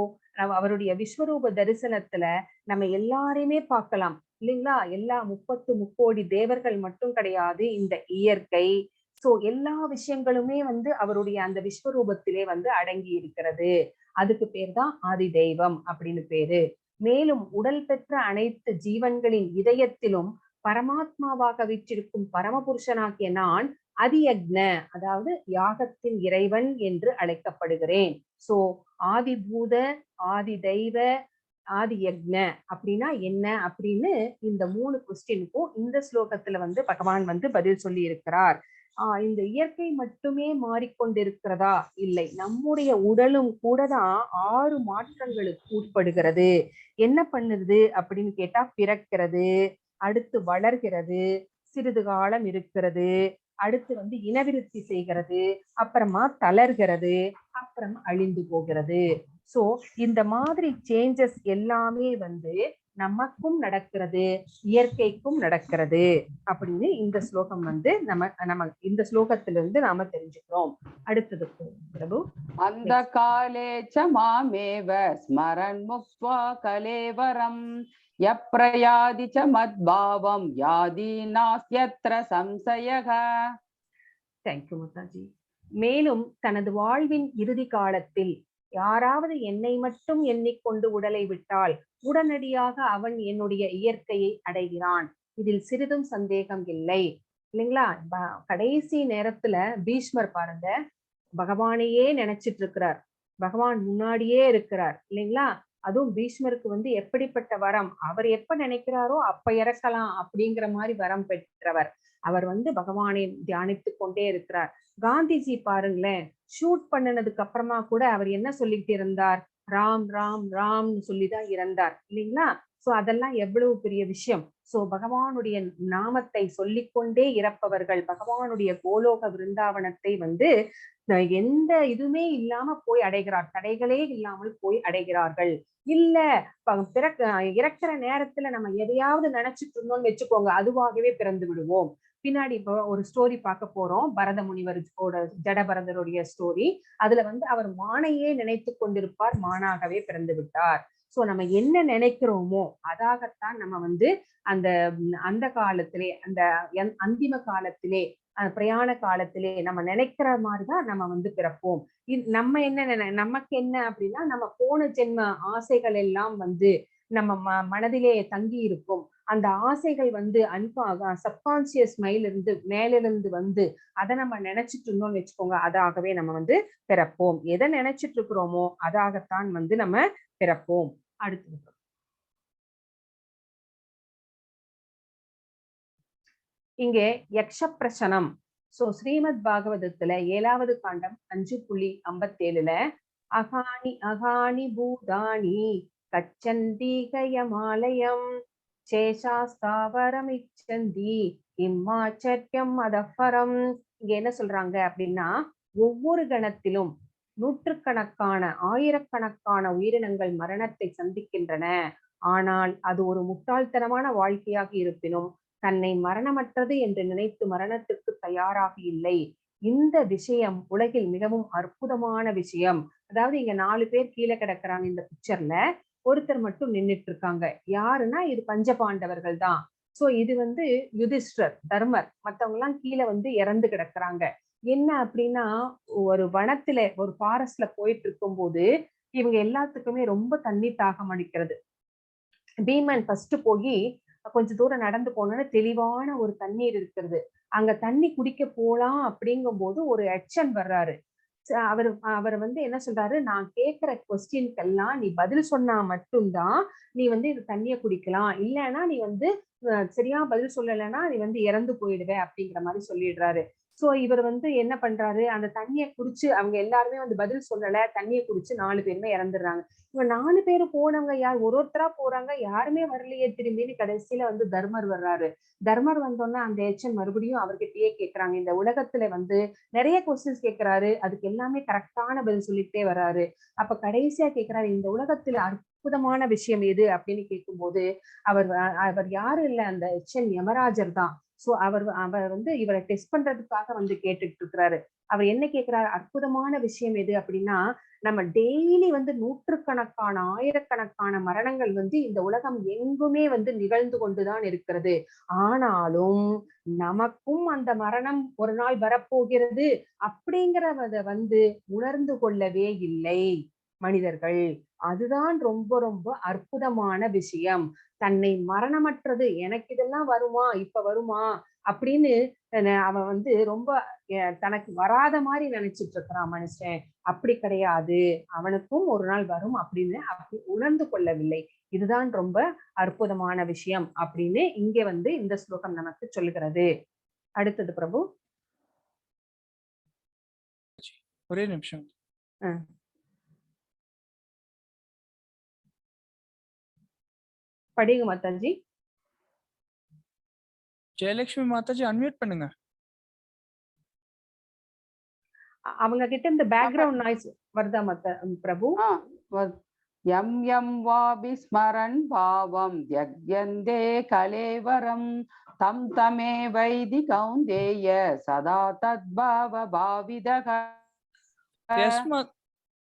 அவருடைய விஸ்வரூப தரிசனத்துல நம்ம எல்லாரையுமே பார்க்கலாம், இல்லைங்களா? எல்லா 30 முக்கோடி தேவர்கள் மட்டும் கிடையாது, இந்த இயற்கை, சோ எல்லா விஷயங்களுமே வந்து அவருடைய அந்த விஸ்வரூபத்திலே வந்து அடங்கி இருக்கிறது. அதுக்கு பேர் தான் ஆதி தெய்வம் அப்படின்னு பேரு. மேலும் உடல் பெற்ற அனைத்து ஜீவன்களின் இதயத்திலும் பரமாத்மாவாக வீற்றிருக்கும் பரமபுருஷனாகிய நான் அதியக்ன, அதாவது யாகத்தின் இறைவன் என்று அழைக்கப்படுகிறேன். சோ ஆதிபூத, ஆதி தெய்வ, ஆதி யக்ன அப்படின்னா என்ன அப்படின்னு இந்த 3 கொஸ்டினுக்கும் இந்த ஸ்லோகத்துல வந்து பகவான் வந்து பதில் சொல்லி இருக்கிறார். இந்த இயற்கை மட்டுமே மாறிக்கொண்டிருக்கிறதா? இல்லை, நம்முடைய உடலும் கூட தான் 6 மாற்றங்களுக்கு உட்படுகிறது. என்ன பண்ணுது அப்படின்னு கேட்டா, பிறக்கிறது, அடுத்து வளர்கிறது, சிறிது காலம் இருக்கிறது, அடுத்து வந்து இனவிருத்தி செய்கிறது, அப்புறமா தளர்கிறது, அப்புறம் அழிந்து போகிறது. சோ இந்த மாதிரி சேஞ்சஸ் எல்லாமே வந்து நமக்கும் நடக்கிறது, இயற்கைக்கும் நடக்கிறது அப்படின்னு இந்த ஸ்லோகம் வந்து நம்ம இந்த ஸ்லோகத்திலிருந்து நாம தெரிஞ்சுக்கிறோம். அடுத்தது பிரபு. அந்த காலே ச மாமேவ ஸ்மரன் முக்த்வா கலேவரம் யப்ரயாதி ச மத்பாவம் யாதி நாஸ்யத்ர சம்சயக. தேங்க்யூ மாதாஜி. மேலும் தனது வாழ்வின் இறுதி காலத்தில் யாராவது என்னை மட்டும் எண்ணிக்கொண்டு உடலை விட்டால் உடனடியாக அவன் என்னுடைய இயற்கையை அடைகிறான். இதில் சிறிதும் சந்தேகம் இல்லை. இல்லைங்களா? கடைசி நேரத்துல பீஷ்மர் பாருங்க, பகவானையே நினைச்சிட்டு இருக்கிறார், பகவான் முன்னாடியே இருக்கிறார் இல்லைங்களா? அதுவும் பீஷ்மருக்கு வந்து எப்படிப்பட்ட வரம், அவர் எப்ப நினைக்கிறாரோ அப்ப இறக்கலாம் அப்படிங்கிற மாதிரி வரம் பெற்றவர். அவர் வந்து பகவானை தியானித்து கொண்டே இருக்கிறார். காந்திஜி பாருங்களேன், ஷூட் பண்ணினதுக்கு அப்புறமா கூட அவர் என்ன சொல்லிட்டு இருந்தார்? ராம் ராம் ராம்னு சொல்லிதான் இறந்தார் இல்லைங்களா? சோ அதெல்லாம் எவ்வளவு பெரிய விஷயம். சோ பகவானுடைய நாமத்தை சொல்லிக்கொண்டே இறப்பவர்கள் பகவானுடைய கோலோக விருந்தாவனத்தை வந்து எந்த இதுவுமே இல்லாம போய் அடைகிறார், தடைகளே இல்லாமல் போய் அடைகிறார்கள். இல்ல இறக்குற நேரத்துல நம்ம எதையாவது நினைச்சிட்டு இருந்தோம்னு வச்சுக்கோங்க, அதுவாகவே பிறந்து விடுவோம். பின்னாடி இப்போ ஒரு ஸ்டோரி பார்க்க போறோம், பரத முனிவரோட ஜடபரதருடைய ஸ்டோரி. அதுல வந்து அவர் மானையே நினைத்து கொண்டிருப்பார், மானாகவே பிறந்து விட்டார். சோ நம்ம என்ன நினைக்கிறோமோ அதாகத்தான் நம்ம வந்து அந்த காலத்திலே, அந்த அந்திம காலத்திலே, பிரயாண காலத்திலே நம்ம நினைக்கிற மாதிரிதான் நம்ம வந்து பிறப்போம். நம்ம என்ன நமக்கு என்ன அப்படின்னா, நம்ம போன ஜென்ம ஆசைகள் எல்லாம் வந்து நம்ம மனதிலே தங்கி இருக்கும். அந்த ஆசைகள் வந்து சப்கான்சியஸ் மைண்ட்ல இருந்து மேலிருந்து வந்து அதை நம்ம நினைச்சிட்டு இருந்தோம்னு வச்சுக்கோங்க, அதாகவே நம்ம வந்து பிறப்போம். எதை நினைச்சிட்டு இருக்கிறோமோ அதாகத்தான் வந்து நம்ம பிறப்போம். அடுத்து இங்கே யக்ஷ பிரசனம். சோ ஸ்ரீமத் பாகவதத்துல 7வது காண்டம் 5.57 அகானி அகானி பூதானி கச்சந்தி கயமாலயம் சேஷாஸ்தாவரமிச்சந்தி இம்மாச்சர்யம் அதஃபரம். இங்க என்ன சொல்றாங்க அப்படின்னா, ஒவ்வொரு கணத்திலும் நூற்றுக்கணக்கான ஆயிரக்கணக்கான உயிரினங்கள் மரணத்தை சந்திக்கின்றன. ஆனால் அது ஒரு முட்டாள்தனமான வாழ்க்கையாக இருப்பினும் தன்னை மரணமற்றது என்று நினைத்து மரணத்துக்கு தயாராக இல்லை. இந்த விஷயம் உலகில் மிகவும் அற்புதமான விஷயம். அதாவது இங்க 4 பேர் கீழே கிடக்குறாங்க இந்த பிக்சர்ல, ஒருத்தர் மட்டும் நின்றுட்டு இருக்காங்க. யாருன்னா இது பஞ்சபாண்டவர்கள் தான். சோ இது வந்து யுதிஷ்டர், தர்மர், மத்தவங்க எல்லாம் கீழே வந்து இறந்து கிடக்குறாங்க. என்ன அப்படின்னா, ஒரு வனத்துல ஒரு ஃபாரஸ்ட்ல போயிட்டு இருக்கும் போது இவங்க எல்லாத்துக்குமே ரொம்ப தண்ணி தாகம் அடிக்கிறது. பீமன் ஃபர்ஸ்ட் போய் கொஞ்ச தூரம் நடந்து போனோன்னு தெளிவான ஒரு தண்ணீர் இருக்கிறது. அங்க தண்ணி குடிக்க போலாம் அப்படிங்கும் போது ஒரு எச்சன் வர்றாரு. அவர் வந்து என்ன சொல்றாரு, நான் கேட்கிற கொஸ்டின்கெல்லாம் நீ பதில் சொன்னா மட்டும்தான் நீ வந்து இது தண்ணிய குடிக்கலாம், இல்லைன்னா நீ வந்து சரியா பதில் சொல்லலைன்னா நீ வந்து இறந்து போயிடுவே அப்படிங்கிற மாதிரி சொல்லிடுறாரு. சோ இவர் வந்து என்ன பண்றாரு, அந்த தண்ணியை குடிச்சு அவங்க எல்லாருமே வந்து பதில் சொல்லல, தண்ணியை குடிச்சு 4 பேருமே இறந்துடுறாங்க. இவங்க 4 பேரும் போனவங்க யார், ஒருத்தரா போறாங்க, யாருமே வரலையே திரும்பின்னு கடைசியில வந்து தர்மர் வர்றாரு. தர்மர் வந்தோன்னா அந்த எச்சன் மறுபடியும் அவர்கிட்டயே கேட்கிறாங்க. இந்த உலகத்துல வந்து நிறைய கொஸ்டின்ஸ் கேட்கிறாரு, அதுக்கு எல்லாமே கரெக்டான பதில் சொல்லிட்டே வர்றாரு. அப்ப கடைசியா கேட்கிறாரு, இந்த உலகத்துல அற்புதமான விஷயம் எது அப்படின்னு கேட்கும்போது அவர் யாரும் இல்ல, அந்த எச்சன் யமராஜர் தான். சோ அவர் வந்து இவரை டெஸ்ட் பண்றதுக்காக வந்து கேட்டுட்டு இருக்கிறாரு. அவர் என்ன கேட்கிறாரு, அற்புதமான விஷயம் எது அப்படின்னா, நம்ம டெய்லி வந்து நூற்றுக்கணக்கான ஆயிரக்கணக்கான மரணங்கள் வந்து இந்த உலகம் எங்குமே வந்து நிகழ்ந்து கொண்டுதான் இருக்கிறது. ஆனாலும் நமக்கும் அந்த மரணம் ஒரு நாள் வரப்போகிறது அப்படிங்கிறத வந்து உணர்ந்து கொள்ளவே இல்லை மனிதர்கள். அதுதான் ரொம்ப ரொம்ப அற்புதமான விஷயம். தன்னை மரணமற்றது, எனக்கு இதெல்லாம் வருமா, இப்ப வருமா அப்படின்னு அவன் வந்து ரொம்ப தனக்கு வராத மாதிரி நினைச்சிட்டு இருக்கிறான் மனுஷன். அப்படி கிடையாது, அவனுக்கும் ஒரு நாள் வரும் அப்படின்னு அப்படி உணர்ந்து கொள்ளவில்லை. இதுதான் ரொம்ப அற்புதமான விஷயம் அப்படின்னு இங்க வந்து இந்த ஸ்லோகம் நமக்கு சொல்லுகிறது. அடுத்தது பிரபு. ஒரே நிமிஷம். படிங்க மாதாஜி. ஜெயலட்சுமி மாதாஜி அன்மியூட் பண்ணுங்க. அவங்க கிட்ட இந்த பேக்ரவுண்ட் நாய்ஸ் வருதா பிரபு? யம் யம் வாபி ஸ்மரன் பாவம் யக்யந்தே கலேவரம் தம் தமே வைதி கௌந்தேய சதா தத்பாவ பாவிதக.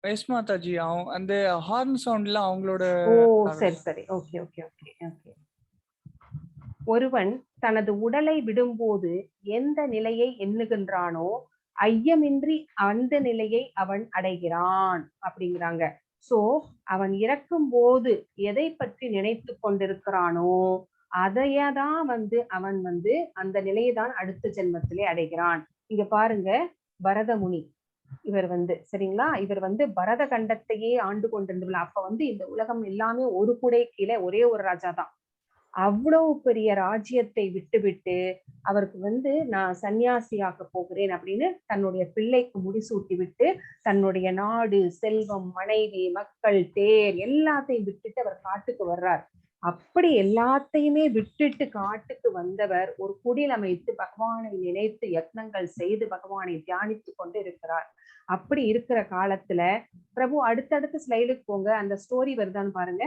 எஸ் மாதாஜி, அந்த ஹார்ன் சவுண்ட்ல அவங்களோட. ஓ சரி சரி, ஓகே ஓகே ஓகே ஓகே. ஒருவன் தனது உடலை விடும்போது எந்த நிலையை எண்ணுகின்றானோ ஐயமின்றி அந்த நிலையை அவன் அடைகிறான் அப்படிங்கிறாங்க. சோ அவன் இறக்கும் போது எதை பற்றி நினைத்து கொண்டிருக்கிறானோ அதையதான் வந்து அவன் வந்து அந்த நிலையை தான் அடுத்த ஜென்மத்திலே அடைகிறான். இங்க பாருங்க, பரதமுனி இவர் வந்து சரிங்களா, இவர் வந்து பரத கண்டத்தையே ஆண்டு கொண்டிருந்தவர். அப்ப வந்து இந்த உலகம் எல்லாமே ஒரு குடை கீழே ஒரே ஒரு ராஜா தான். அவ்வளவு பெரிய ராஜ்யத்தை விட்டுவிட்டு அவருக்கு வந்து நான் சன்னியாசியாக போகிறேன் அப்படின்னு தன்னுடைய பிள்ளைக்கு முடிசூட்டி விட்டு தன்னுடைய நாடு, செல்வம், மனைவி, மக்கள், தேர் எல்லாத்தையும் விட்டுட்டு அவர் காட்டுக்கு வர்றார். அப்படி எல்லாத்தையுமே விட்டுட்டு காட்டுக்கு வந்தவர் ஒரு குடில் அமைத்து பகவானை நினைத்து யத்னங்கள் செய்து பகவானை தியானித்து கொண்டு இருக்கிறார். அப்படி இருக்கிற காலத்துல பிரபு அடுத்தடுத்த ஸ்லைடுக்கு போங்க, அந்த ஸ்டோரி வருதான்னு பாருங்க.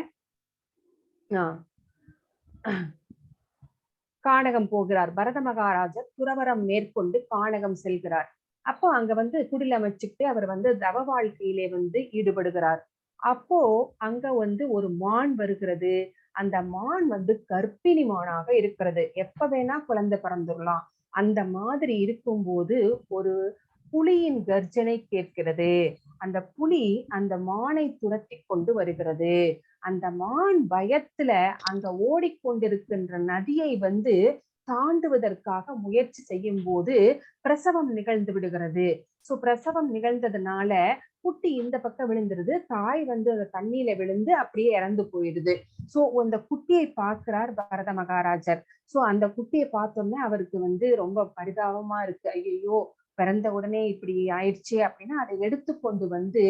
கானகம் போகிறார். பரத மகாராஜர் துறவரம் மேற்கொண்டு கானகம் செல்கிறார். அப்போ அங்க வந்து குடில் அமைச்சுக்கிட்டு அவர் வந்து தவ வாழ்க்கையிலே வந்து ஈடுபடுகிறார். அப்போ அங்க வந்து ஒரு மான் வருகிறது. அந்த மான் வந்து கர்ப்பிணி மானாக இருக்கிறது. எப்ப வேணா குழந்தை பிறந்துடலாம். அந்த மாதிரி இருக்கும்போது ஒரு புலியின் கர்ஜனை கேட்கிறது. அந்த புலி அந்த மானை துரத்தி கொண்டு வருகிறது. அந்த மான் பயத்துல அங்க ஓடிக்கொண்டிருக்கின்ற நதியை வந்து தாண்டுவதற்காக முயற்சி செய்யும் போது பிரசவம் நிகழ்ந்து விடுகிறது. சோ பிரசவம் நிகழ்ந்ததுனால குட்டி இந்த பக்கம் விழுந்துருது, தாய் வந்து அந்த தண்ணியில விழுந்து அப்படியே இறந்து போயிடுது. சோ அந்த குட்டியை பார்க்கிறார் பரத மகாராஜர். சோ அந்த குட்டியை பார்த்தோன்னே அவருக்கு வந்து ரொம்ப பரிதாபமா இருக்கு. ஐயோ, பிறந்த உடனே இப்படி ஆயிடுச்சு அப்படின்னா அதை எடுத்துக்கொண்டு வந்து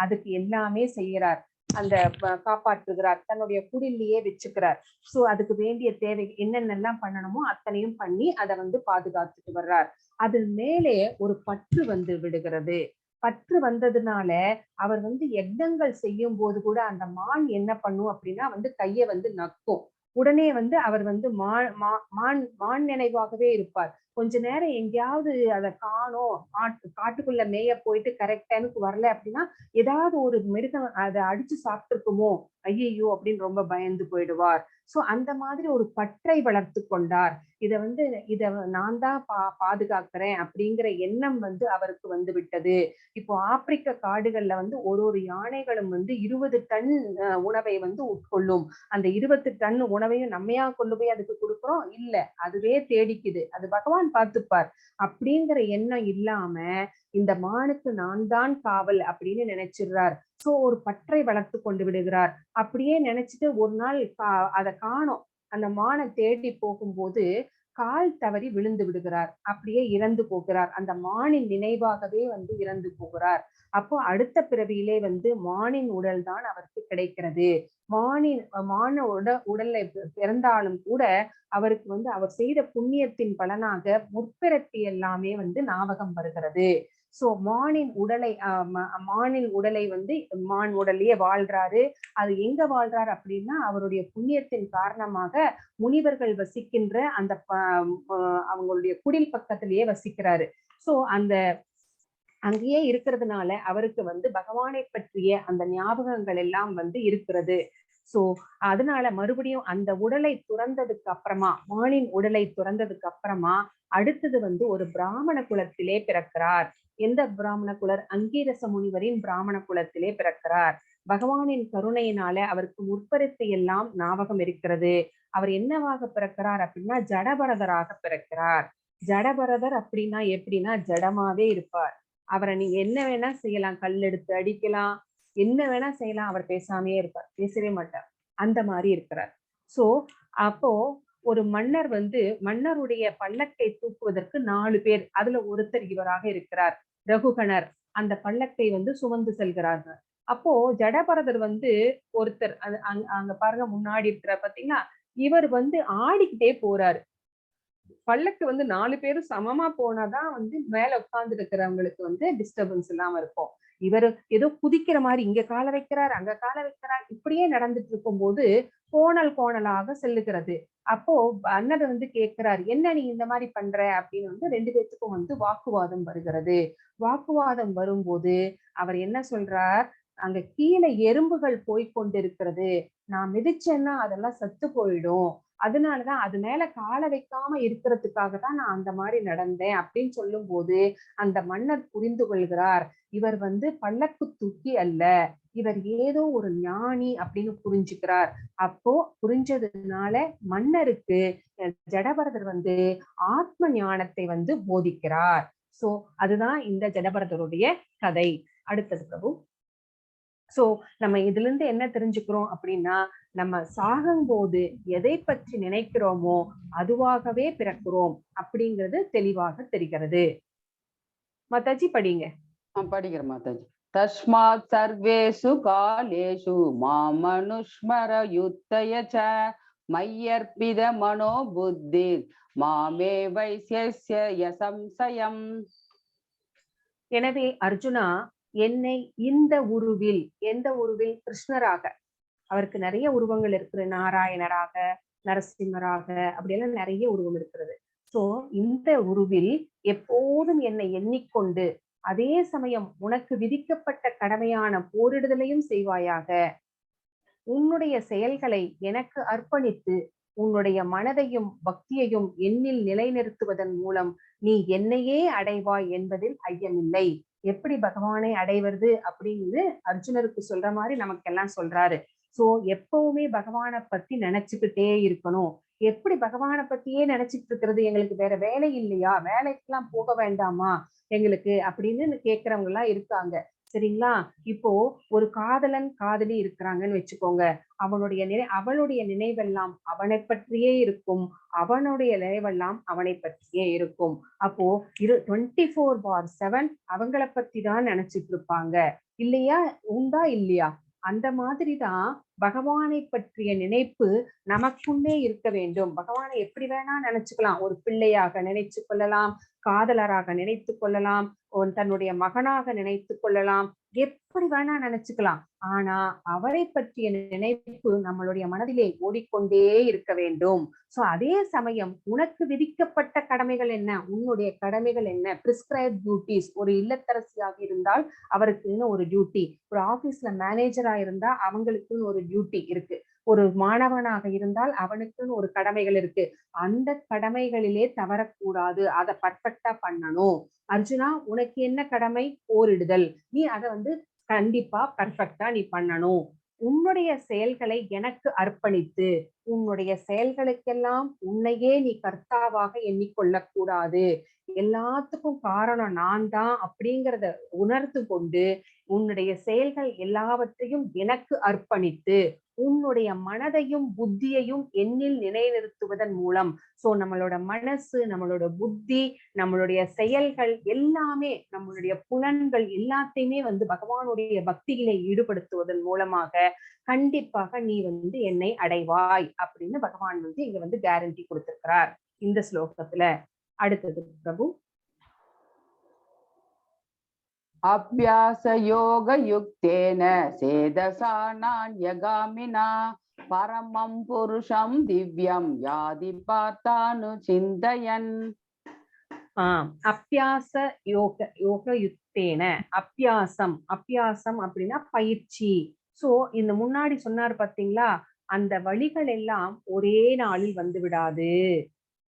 அதுக்கு எல்லாமே செய்யறார். அந்த காப்பாற்றுகிறார், தன்னுடைய குடிலேயே வச்சுக்கிறார். சோ அதுக்கு வேண்டிய தேவை என்னென்னலாம் பண்ணணுமோ அத்தனையும் பண்ணி அதை வந்து பாதுகாத்துட்டு வர்றார். அது மேலே ஒரு பற்று வந்து விடுகிறது. பற்று வந்ததுனால அவர் வந்து யக்னங்கள் செய்யும் போது கூட அந்த மான் என்ன பண்ணும் அப்படின்னா வந்து கையை வந்து நக்கும். உடனே வந்து அவர் வந்து மான் நினைவாகவே இருப்பார். கொஞ்ச நேரம் எங்கேயாவது அதை காணோம், காட்டுக்குள்ள மேய போயிட்டு கரெக்ட் டைமுக்கு வரல அப்படின்னா ஏதாவது ஒரு மிருகம் அதை அடிச்சு சாப்பிட்டுருக்குமோ ஐயோ அப்படின்னு ரொம்ப பயந்து போயிடுவார். சோ அந்த மாதிரி ஒரு பற்றை வளர்த்து கொண்டார். இத நான் தான் பாதுகாக்கிறேன் அப்படிங்கிற எண்ணம் வந்து அவருக்கு வந்து விட்டது. இப்போ ஆப்பிரிக்க காடுகள்ல வந்து ஒரு யானைகளும் வந்து 20 டன் உணவை வந்து உட்கொள்ளும். அந்த 20 டன் உணவையும் நம்மையா கொண்டு போய் அதுக்கு கொடுக்குறோம் இல்ல, அதுவே தேடிக்குது, அது பகவான் பார்த்துப்பார் அப்படிங்கிற எண்ணம் இல்லாம இந்த மானுக்கு நான் தான் காவல் அப்படின்னு நினைச்சிடுறார். சோ ஒரு பற்றை வளர்த்து கொண்டு விடுகிறார். அப்படியே நினைச்சிட்டு ஒரு நாள் அதை காணோம். அந்த மானை தேடி போகும்போது கால் தவறி விழுந்து விடுகிறார். அப்படியே இறந்து போகிறார். அந்த மானின் நினைவாகவே வந்து இறந்து போகிறார். அப்போ அடுத்த பிறவியிலே வந்து மானின் உடல் தான் அவருக்கு கிடைக்கிறது. மான உடல்ல பிறந்தாலும் கூட அவருக்கு வந்து அவர் செய்த புண்ணியத்தின் பலனாக முற்பிறப்பி எல்லாமே வந்து ஞாபகம் வருகிறது. சோ மானின் உடலை வந்து மான் உடலையே வாழ்றாரு. அது எங்க வாழ்றாரு அப்படின்னா அவருடைய புண்ணியத்தின் காரணமாக முனிவர்கள் வசிக்கின்ற அந்த அவங்களுடைய குடில் பக்கத்திலேயே வசிக்கிறாரு. சோ அந்த அங்கேயே இருக்கிறதுனால அவருக்கு வந்து பகவானை பற்றிய அந்த ஞாபகங்கள் எல்லாம் வந்து இருக்கிறது. சோ அதனால மறுபடியும் அந்த உடலை துறந்ததுக்கு அப்புறமா, மானின் உடலை துறந்ததுக்கு அப்புறமா அடுத்தது வந்து ஒரு பிராமண குலத்திலே பிறக்கிறார். எந்த பிராமண குலர்? அங்கீரச முனிவரின் பிராமண குலத்திலே பிறக்கிறார். பகவானின் கருணையினால அவருக்கு முற்பருத்தி எல்லாம் ஞாபகம் இருக்கிறது. அவர் என்னவாக பிறக்கிறார் அப்படின்னா ஜடபரதராக பிறக்கிறார். ஜடபரதர் அப்படின்னா எப்படின்னா ஜடமாவே இருப்பார். அவரை நீங்க என்ன வேணா செய்யலாம், கல் எடுத்து அடிக்கலாம், என்ன வேணா செய்யலாம், அவர் பேசாமையே இருப்பார், பேசவே மாட்டார். அந்த மாதிரி இருக்கிறார். சோ அப்போ ஒரு மன்னர் வந்து மன்னருடைய பல்லக்கை தூக்குவதற்கு 4 பேர், அதுல ஒருத்தர் இவராக இருக்கிறார், ரகுகணர். அந்த பல்லக்கை வந்து சுமந்து செல்கிறார்கள். அப்போ ஜடபரதர் வந்து ஒருத்தர், அது அங்க பாருங்க முன்னாடி இருக்கிற பாத்தீங்கன்னா, இவர் வந்து ஆடிக்கிட்டே போறாரு. பல்லக்கு வந்து 4 பேரும் சமமா போனாதான் வந்து மேல உட்கார்ந்து இருக்கிறவங்களுக்கு வந்து டிஸ்டர்பன்ஸ் இல்லாம இருக்கும். இவர் ஏதோ குதிக்கிற மாதிரி இங்க கால வைக்கிறார், அங்க கால வைக்கிறார், இப்படியே நடந்துட்டு இருக்கும் போது கோணலாக செல்லுகிறது. அப்போ அண்ணன் வந்து கேட்கிறார், என்ன நீ இந்த மாதிரி பண்ற அப்படின்னு வந்து 2 பேத்துக்கும் வந்து வாக்குவாதம் வருகிறது. வாக்குவாதம் வரும்போது அவர் என்ன சொல்றார், அங்க கீழே எறும்புகள் போய்கொண்டிருக்கிறது, நான் மிதிச்சேன்னா அதெல்லாம் சத்து போயிடும், அதனாலதான் அது மேல கால வைக்காம இருக்கிறதுக்காக தான் நான் அந்த மாதிரி நடந்தேன் அப்படின்னு சொல்லும் போது அந்த மன்னர் புரிந்து கொள்கிறார், இவர் வந்து பல்லக்கு தூக்கி அல்ல, இவர் ஏதோ ஒரு ஞானி அப்படின்னு புரிஞ்சுக்கிறார். அப்போ புரிஞ்சதுனால மன்னருக்கு ஜடபரதர் வந்து ஆத்ம ஞானத்தை வந்து போதிக்கிறார். சோ அதுதான் இந்த ஜடபரதருடைய கதை. அடுத்தது பிரபு. சோ நம்ம இதுல இருந்து என்ன தெரிஞ்சுக்கிறோம் அப்படின்னா, நம்ம சாகும்போது எதை பற்றி நினைக்கிறோமோ அதுவாகவே பிறக்கிறோம் அப்படிங்கிறது தெளிவாக தெரிகிறது. மாதாஜி படிங்க. படிக்கிறேன் மாதாஜி. தஸ்மாத் சர்வேஷு காலேஷு மாமனுஷ்மர யுத்தய ச மையர்பித மனோ புத்தி மாமே வைஸ்யஸ்ய யசம்சயம். எனவே அர்ஜுனா, என்னை இந்த உருவில், எந்த உருவில்? கிருஷ்ணராக. அவருக்கு நிறைய உருவங்கள் இருக்கு, நாராயணராக, நரசிம்மராக, அப்படியெல்லாம் நிறைய உருவம் இருக்கிறது. சோ இந்த உருவில் எப்போதும் என்னை எண்ணிக்கொண்டு அதே சமயம் உனக்கு விதிக்கப்பட்ட கடமையான போரிடுதலையும் செய்வாயாக. உன்னுடைய செயல்களை எனக்கு அர்ப்பணித்து உன்னுடைய மனதையும் பக்தியையும் என்னில் நிலைநிறுத்துவதன் மூலம் நீ என்னையே அடைவாய் என்பதில் ஐயமில்லை. எப்படி பகவானை அடைவது அப்படின்னு அர்ஜுனருக்கு சொல்ற மாதிரி நமக்கெல்லாம் சொல்றாரு. சோ எப்பவுமே பகவானை பத்தி நினைச்சுக்கிட்டே இருக்கணும். எப்படி பகவானை பத்தியே நினைச்சிட்டு இருக்கிறது? எங்களுக்கு வேற வேலை இல்லையா? வேலைக்கெல்லாம் போக வேண்டாமா எங்களுக்கு அப்படின்னு கேட்கிறவங்க எல்லாம் இருக்காங்க. சரிங்களா? இப்போ ஒரு காதலன் காதலி இருக்கிறாங்கன்னு வச்சுக்கோங்க. அவளுடைய நினைவெல்லாம் அவனை பற்றியே இருக்கும், அவனுடைய நினைவெல்லாம் அவனை பற்றியே இருக்கும். அப்போ 24/7 அவங்கள பத்தி தான் நினைச்சிட்டு இருப்பாங்க இல்லையா? உண்டா இல்லையா? அந்த மாதிரிதான் பகவானை பற்றிய நினைப்பு நமக்குள்ளே இருக்க வேண்டும். பகவானை எப்படி வேணா நினைச்சுக்கலாம். ஒரு பிள்ளையாக நினைச்சு கொள்ளலாம், காதலராக நினைத்து கொள்ளலாம், தன்னுடைய மகனாக நினைத்து கொள்ளலாம், எப்படி வேணா நினைச்சுக்கலாம். ஆனா அவரை பற்றிய நினைப்பு நம்மளுடைய மனதிலே ஓடிக்கொண்டே இருக்க வேண்டும். சோ அதே சமயம் உனக்கு விதிக்கப்பட்ட கடமைகள் என்ன? உன்னுடைய கடமைகள் என்ன? Prescribe duties. ஒரு இல்லத்தரசியாக இருந்தால் அவருக்குன்னு ஒரு டியூட்டி, ஒரு ஆபீஸ்ல மேனேஜரா இருந்தா அவங்களுக்குன்னு ஒரு டியூட்டி இருக்கு, ஒரு மாணவனாக இருந்தால் அவனுக்குன்னு ஒரு கடமைகள் இருக்கு. அந்த கடமைகளிலே தவறக்கூடாது, அதை பர்ஃபெக்டா பண்ணணும். அர்ஜுனா, உனக்கு என்ன கடமை? போரிடுதல். நீ அதை வந்து கண்டிப்பா பர்ஃபெக்டா நீ பண்ணணும். உன்னுடைய செயல்களை எனக்கு அர்ப்பணித்து உன்னுடைய செயல்களுக்கெல்லாம் உன்னையே நீ கர்த்தாவாக எண்ணிக்கொள்ளக் கூடாது. எல்லாத்துக்கும் காரணம் நான் தான் அப்படிங்கிறத உணர்ந்து கொண்டு உன்னுடைய செயல்கள் எல்லாவற்றையும் எனக்கு அர்ப்பணித்து உன்னுடைய மனதையும் புத்தியையும் என்னில் நிலைநிறுத்துவதன் மூலம், சோ நம்மளோட மனசு, நம்மளோட புத்தி, நம்மளுடைய செயல்கள் எல்லாமே, நம்மளுடைய புலன்கள் எல்லாத்தையுமே வந்து பகவானுடைய பக்தியிலே ஈடுபடுத்துவதன் மூலமாக கண்டிப்பாக நீ வந்து என்னை அடைவாய் அப்படின்னு பகவான் வந்து இங்க வந்து கேரண்டி கொடுத்திருக்கிறார் இந்த ஸ்லோகத்துல. அடுத்தது பிரபு. அபியாச யோக யுக்தேன சேதசா நான்யகாமினா பரமம் புருஷம் திவ்யம் யாதி பார்த்தானு சிந்தயன். அபியாச யோக யுக்தேன. அபியாசம் அப்படின்னா பயிற்சி. சோ இந்த முன்னாடி சொன்னார் பாத்தீங்களா, அந்த வழிகள் எல்லாம் ஒரே நாளில் வந்து விடாது.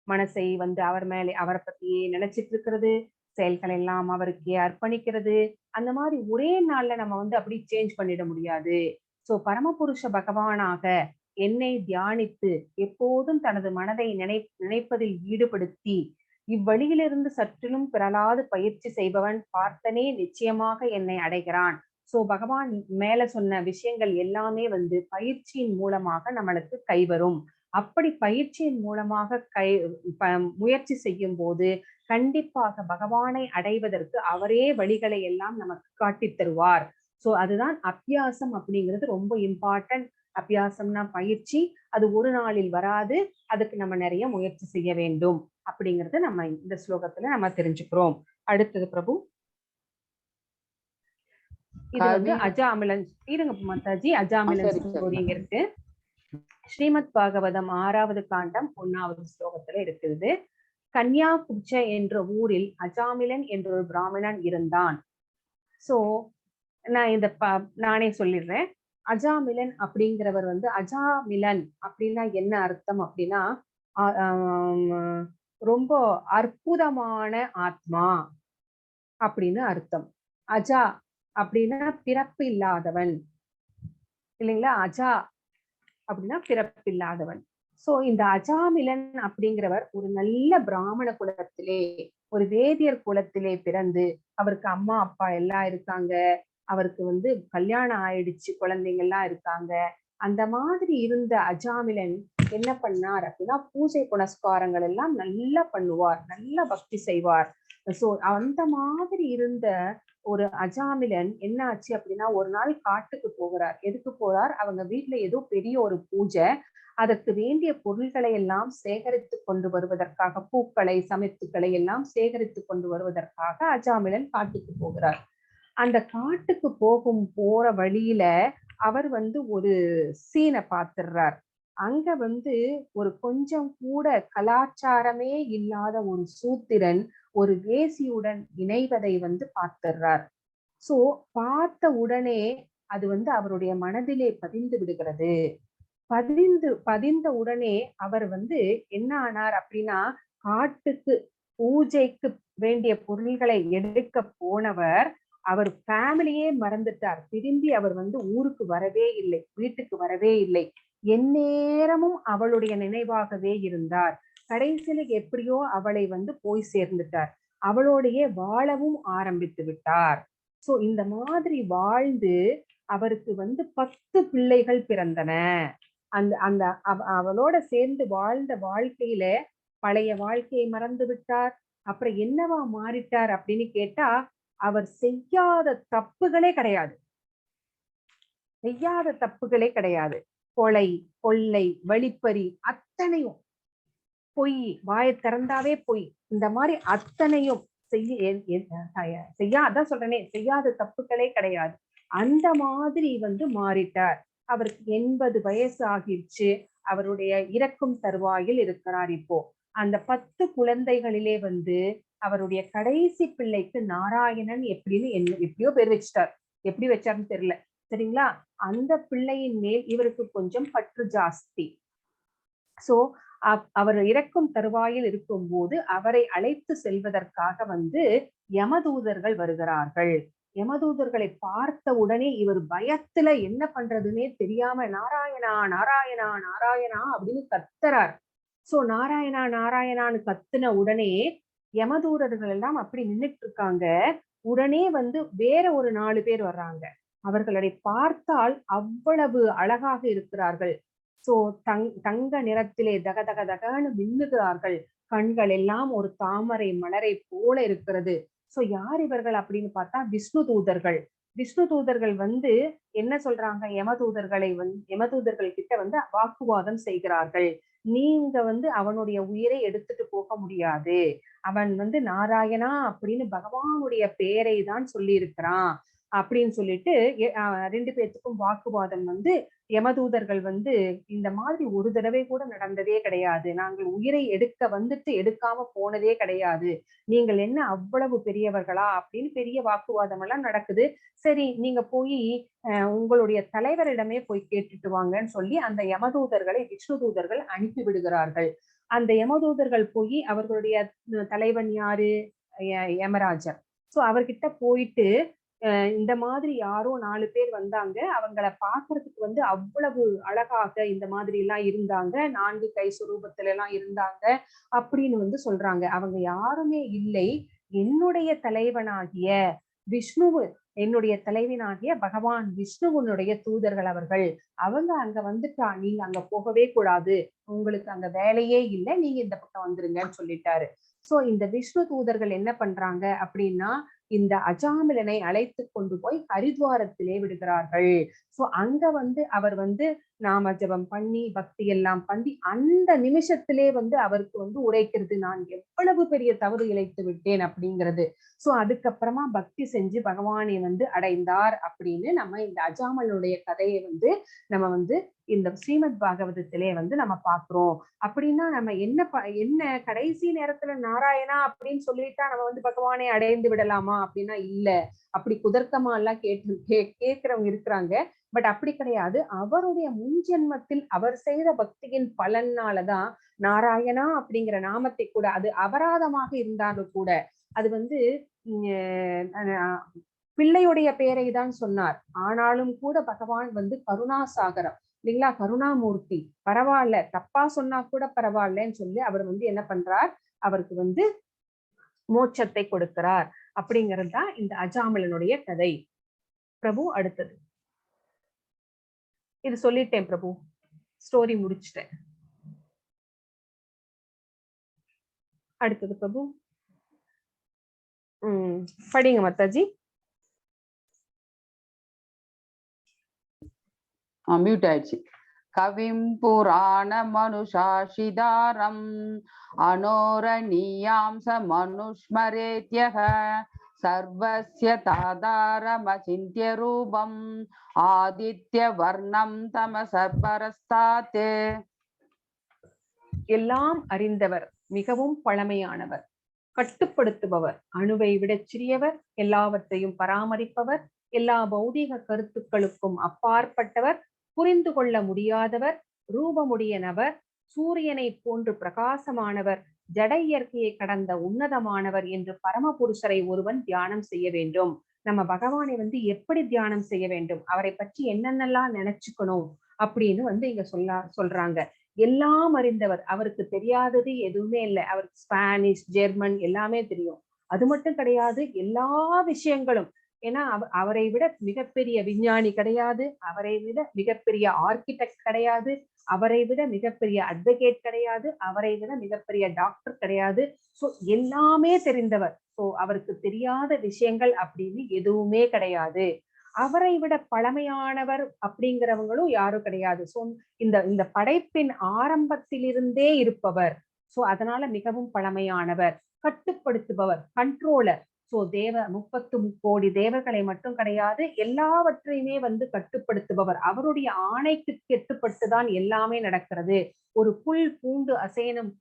மனசை வந்து அவரை பத்தியே நினைச்சிட்டு இருக்கிறது, செயல்கள் எல்லாம் அவருக்கே அர்ப்பணிக்கிறது, அந்த மாதிரி ஒரே நாள்ல நம்ம வந்து அப்படி சேஞ்ச் பண்ணிட முடியாது. சோ பரமபுருஷ பகவானாக என்னை தியானித்து எப்போதும் தனது மனதை நினைப்பதில் ஈடுபடுத்தி இவ்வழியிலிருந்து சற்றிலும் பிறலாது பயிற்சி செய்பவன் பார்த்தனே நிச்சயமாக என்னை அடைகிறான். சோ பகவான் மேல சொன்ன விஷயங்கள் எல்லாமே வந்து பயிற்சியின் மூலமாக நம்மளுக்கு கைவரும். அப்படி பயிற்சியின் மூலமாக முயற்சி செய்யும் போது கண்டிப்பாக பகவானை அடைவதற்கு அவரே வழிகளை எல்லாம் நமக்கு காட்டித் தருவார். சோ அதுதான் அபியாசம் அப்படிங்கிறது ரொம்ப இம்பார்ட்டன்ட். அபியாசம்னா பயிற்சி, அது ஒரு நாளில் வராது, அதுக்கு நம்ம நிறைய முயற்சி செய்ய வேண்டும் அப்படிங்கறது நம்ம இந்த ஸ்லோகத்துல நம்ம தெரிஞ்சுக்கிறோம். அடுத்தது பிரபு, இது வந்து அஜாமிலன். இருங்க மாதாஜி, அஜாமிலன் ஸ்டோரிங்க இருக்கு. ஸ்ரீமத் பாகவதம் 6வது காண்டம் 1வது ஸ்லோகத்துல இருக்குது. கன்யாகுப்ஜ என்ற ஊரில் அஜாமிலன் என்ற ஒரு பிராமணன் இருந்தான். சோ நான் நானே சொல்லிடுறேன். அஜாமிலன் அப்படிங்கிறவர் வந்து, அஜாமிலன் அப்படின்னா என்ன அர்த்தம் அப்படின்னா, ரொம்ப அற்புதமான ஆத்மா அப்படின்னு அர்த்தம். அஜா அப்படின்னா பிறப்பு இல்லாதவன் இல்லைங்களா, அஜா அப்படின்னா பிறப்பு இல்லாதவன். சோ இந்த அஜாமிலன் அப்படிங்கிறவர் ஒரு நல்ல பிராமண குலத்திலே, ஒரு வேதியர் குலத்திலே பிறந்து, அவருக்கு அம்மா அப்பா எல்லாம் இருக்காங்க, அவருக்கு வந்து கல்யாணம் ஆயிடுச்சு, குழந்தைங்க எல்லாம் இருக்காங்க. அந்த மாதிரி இருந்த அஜாமிலன் என்ன பண்ணார் அப்படின்னா, பூஜை புனஸ்காரங்கள் எல்லாம் நல்லா பண்ணுவார், நல்ல பக்தி செய்வார். சோ அந்த மாதிரி இருந்த ஒரு அஜாமிலன் என்ன ஆச்சு அப்படின்னா, ஒரு நாள் காட்டுக்கு போகிறார். எதுக்கு போறார்? அவங்க வீட்டுல ஏதோ பெரிய ஒரு பூஜை, அதற்கு வேண்டிய பொருள்களை எல்லாம் சேகரித்து கொண்டு வருவதற்காக, பூக்களை சமைத்துக்களை எல்லாம் சேகரித்து கொண்டு வருவதற்காக அஜாமிலன் காட்டுக்கு போகிறார். அந்த காட்டுக்கு போற வழியில அவர் வந்து ஒரு சீனை பார்த்துடுறார். அங்க வந்து ஒரு கொஞ்சம் கூட கலாச்சாரமே இல்லாத ஒரு சூத்திரன் ஒரு வேசியுடன் இணைவதை வந்து பார்த்துடுறார். சோ பார்த்த உடனே அது வந்து அவருடைய மனதிலே பதிந்து விடுகிறது. பதிந்த உடனே அவர் வந்து என்ன ஆனார் அப்படின்னா, காட்டுக்கு பூஜைக்கு வேண்டிய பொருள்களை எடுக்க போனவர் அவர் ஃபேமிலியே மறந்துட்டார். திரும்பி அவர் வந்து ஊருக்கு வரவே இல்லை, வீட்டுக்கு வரவே இல்லை. எந்நேரமும் அவளுடைய நினைவாகவே இருந்தார். கடைசியில எப்படியோ அவளை வந்து போய் சேர்ந்துட்டார். அவளோடையே வாழவும் ஆரம்பித்து விட்டார். சோ இந்த மாதிரி வாழ்ந்து அவருக்கு வந்து 10 பிள்ளைகள் பிறந்தன. அவளோட சேர்ந்து வாழ்ந்த வாழ்க்கையில பழைய வாழ்க்கையை மறந்து விட்டார். அப்புறம் என்னவா மாறிட்டார் அப்படின்னு கேட்டா, அவர் செய்யாத தப்புகளே கிடையாது. கொலை, கொள்ளை, வழிப்பறி, அத்தனையும் பொய், வாயை திறந்தாவே பொய், இந்த மாதிரி அத்தனையும் அதான் சொல்றேனே, செய்யாத தப்புகளே கிடையாது. அந்த மாதிரி வந்து மாறிட்டார். அவருக்கு 80 வயசு ஆகிடுச்சு. அவருடைய இறக்கும் தருவாயில் இருக்கிறார். இப்போ அந்த 10 குழந்தைகளிலே வந்து அவருடைய கடைசி பிள்ளைக்கு நாராயணன் எப்படியோ பேர் வச்சிட்டார். எப்படி வச்சாருன்னு தெரியல, சரிங்களா? அந்த பிள்ளையின் மேல் இவருக்கு கொஞ்சம் பற்று ஜாஸ்தி. சோ அவர் இறக்கும் தருவாயில் இருக்கும் போது அவரை அழைத்து செல்வதற்காக வந்து யமதூதர்கள் வருகிறார்கள். யமதூதர்களை பார்த்த உடனே இவர் பயத்துல என்ன பண்றதுன்னே தெரியாம நாராயணா நாராயணா நாராயணா அப்படின்னு கத்துறார். சோ நாராயணா நாராயணான்னு கத்துன உடனே யமதூதர்கள் எல்லாம் அப்படி நின்றுட்டு இருக்காங்க. உடனே வந்து வேற ஒரு 4 பேர் வர்றாங்க. அவர்களை பார்த்தால் அவ்வளவு அழகாக இருக்கிறார்கள். சோ தங்க நிறத்திலே தக தக தகன்னு மின்னுகிறார்கள். கண்கள் எல்லாம் ஒரு தாமரை மலரை போல இருக்கிறது. சோ யார் இவர்கள் அப்படின்னு பார்த்தா விஷ்ணு தூதர்கள். விஷ்ணு தூதர்கள் வந்து என்ன சொல்றாங்க, யமதூதர்கள் கிட்ட வந்து வாக்குவாதம் செய்கிறார்கள். நீங்க வந்து அவனுடைய உயிரை எடுத்துட்டு போக முடியாது. அவன் வந்து நாராயணா அப்படின்னு பகவானுடைய பெயரை தான் சொல்லி இருக்கிறான் அப்படின்னு சொல்லிட்டு 2 பேத்துக்கும் வாக்குவாதம் வந்து யமதூதர்கள் வந்து இந்த மாதிரி ஒரு தடவை கூட நடந்ததே கிடையாது. நாங்கள் உயிரை எடுக்க வந்துட்டு எடுக்காம போனதே கிடையாது. நீங்கள் என்ன அவ்வளவு பெரியவர்களா அப்படின்னு பெரிய வாக்குவாதம் எல்லாம் நடக்குது. சரி நீங்க போய் உங்களுடைய தலைவரிடமே போய் கேட்டுட்டு வாங்கன்னு சொல்லி அந்த யமதூதர்களை விஷ்ணு தூதர்கள் அனுப்பி விடுகிறார்கள். அந்த யமதூதர்கள் போய் அவர்களுடைய தலைவன் யாரு? யமராஜர். சோ அவர்கிட்ட போயிட்டு இந்த மாதிரி யாரோ 4 பேர் வந்தாங்க. அவங்கள பாக்குறதுக்கு வந்து அவ்வளவு அழகாக இந்த மாதிரி எல்லாம் இருந்தாங்க. 4 கை சுரூபத்துல எல்லாம் இருந்தாங்க அப்படின்னு வந்து சொல்றாங்க. அவங்க யாருமே இல்லை, என்னுடைய தலைவனாகிய விஷ்ணுவு, என்னுடைய தலைவனாகிய பகவான் விஷ்ணுவனுடைய தூதர்கள் அவர்கள். அவங்க அங்க வந்துட்டா, நீங்க அங்க போகவே கூடாது, உங்களுக்கு அங்க வேலையே இல்லை, நீங்க இந்த பக்கம் வந்துருங்கன்னு சொல்லிட்டாரு. சோ இந்த விஷ்ணு தூதர்கள் என்ன பண்றாங்க அப்படின்னா, இந்த அஜாமிலனை அழைத்து கொண்டு போய் ஹரித்வாரத்திலே விடுகிறார்கள். சோ அங்க வந்து அவர் வந்து நாம ஜபம் பண்ணி பக்தி எல்லாம் பண்ணி அந்த நிமிஷத்திலே வந்து அவருக்கு வந்து உரைக்கிறது, நான் எவ்வளவு பெரிய தவறு இழைத்து விட்டேன் அப்படிங்கிறது. சோ அதுக்கப்புறமா பக்தி செஞ்சு பகவானை வந்து அடைந்தார் அப்படின்னு நம்ம இந்த அஜாமலனுடைய கதையை வந்து நம்ம வந்து இந்த ஸ்ரீமத் பாகவதத்திலே வந்து நம்ம பாக்குறோம். அப்படின்னா நம்ம என்ன கடைசி நேரத்துல நாராயணா அப்படின்னு சொல்லிட்டா நம்ம வந்து பகவானை அடைந்து விடலாமா அப்படின்னா இல்ல. அப்படி குதர்க்கமா எல்லாம் கேட்கிறவங்க இருக்கிறாங்க. பட் அப்படி கிடையாது. அவருடைய முன்ஜென்மத்தில் அவர் செய்த பக்தியின் பலனாலதான் நாராயணா அப்படிங்கிற நாமத்தை கூட, அது அபராதமாக இருந்தாலும் கூட, அது வந்து பிள்ளையுடைய பெயரை தான் சொன்னார். ஆனாலும் கூட பகவான் வந்து கருணாசாகரம் இல்லைங்களா, கருணாமூர்த்தி, பரவாயில்ல தப்பா சொன்னா கூட பரவாயில்லன்னு சொல்லி அவர் வந்து என்ன பண்றார், அவருக்கு வந்து மோட்சத்தை கொடுக்கிறார். அப்படிங்கிறது தான் இந்த அஜாமலனுடைய கதை. பிரபு அடுத்தது. இது சொல்லிட்டேன் பிரபு, ஸ்டோரி முடிச்சிட்டேன். அடுத்தது பிரபு. படிங்க மாதாஜி. மியூட் ஆயிடுச்சு. கவிம் புராண மனுஷாஷிதாரம் அனோரணீயாம்ச மனுஷ்மரேத்யஹ சர்வஸ்ய தாதாரமசிந்த்ய ரூபம் ஆதித்ய வர்ணம் தமசபரஸ்தாத். எல்லாம் அறிந்தவர், மிகவும் பழமையானவர், கட்டுப்படுத்துபவர், அணுவை விட சிறியவர், எல்லாவற்றையும் பராமரிப்பவர், எல்லா பௌதீக கருத்துக்களுக்கும் அப்பாற்பட்டவர், புரிந்து கொள்ள முடியாதவர், ரூபமுடைய நபர், சூரியனை போன்று பிரகாசமானவர், ஜட இயற்கையை கடந்த உன்னதமானவர் என்று பரமபுருஷரை ஒருவன் தியானம் செய்ய வேண்டும். நம்ம பகவானை வந்து எப்படி தியானம் செய்ய வேண்டும், அவரை பற்றி என்னென்னலாம் நினைச்சுக்கணும் அப்படின்னு வந்து இங்க சொல்றாங்க. எல்லாம் அறிந்தவர், அவருக்கு தெரியாதது எதுவுமே இல்லை. அவருக்கு ஸ்பானிஷ், ஜெர்மன் எல்லாமே தெரியும். அது மட்டும் கிடையாது, எல்லா விஷயங்களும். ஏன்னா அவரை விட மிகப்பெரிய விஞ்ஞானி கிடையாது, அவரை விட மிகப்பெரிய ஆர்கிடெக்ட் கிடையாது, அவரை விட மிகப்பெரிய அட்வொகேட் கிடையாது, அவரை விட மிகப்பெரிய டாக்டர் கிடையாது. சோ எல்லாமே தெரிந்தவர். சோ அவருக்கு தெரியாத விஷயங்கள் அப்படின்னு எதுவுமே கிடையாது. அவரை விட பழமையானவர் அப்படிங்கிறவங்களும் யாரும் கிடையாது. சோ இந்த படைப்பின் ஆரம்பத்திலிருந்தே இருப்பவர். சோ அதனால மிகவும் பழமையானவர். கட்டுப்படுத்துபவர், கண்ட்ரோலர். சோ 33 கோடி தேவர்களை மட்டும் கிடையாது, எல்லாவற்றையுமே வந்து கட்டுப்படுத்துபவர். அவருடைய ஆணைக்கு கட்டுப்பட்டுதான் எல்லாமே நடக்கிறது. ஒரு புல் பூண்டு அசைனம்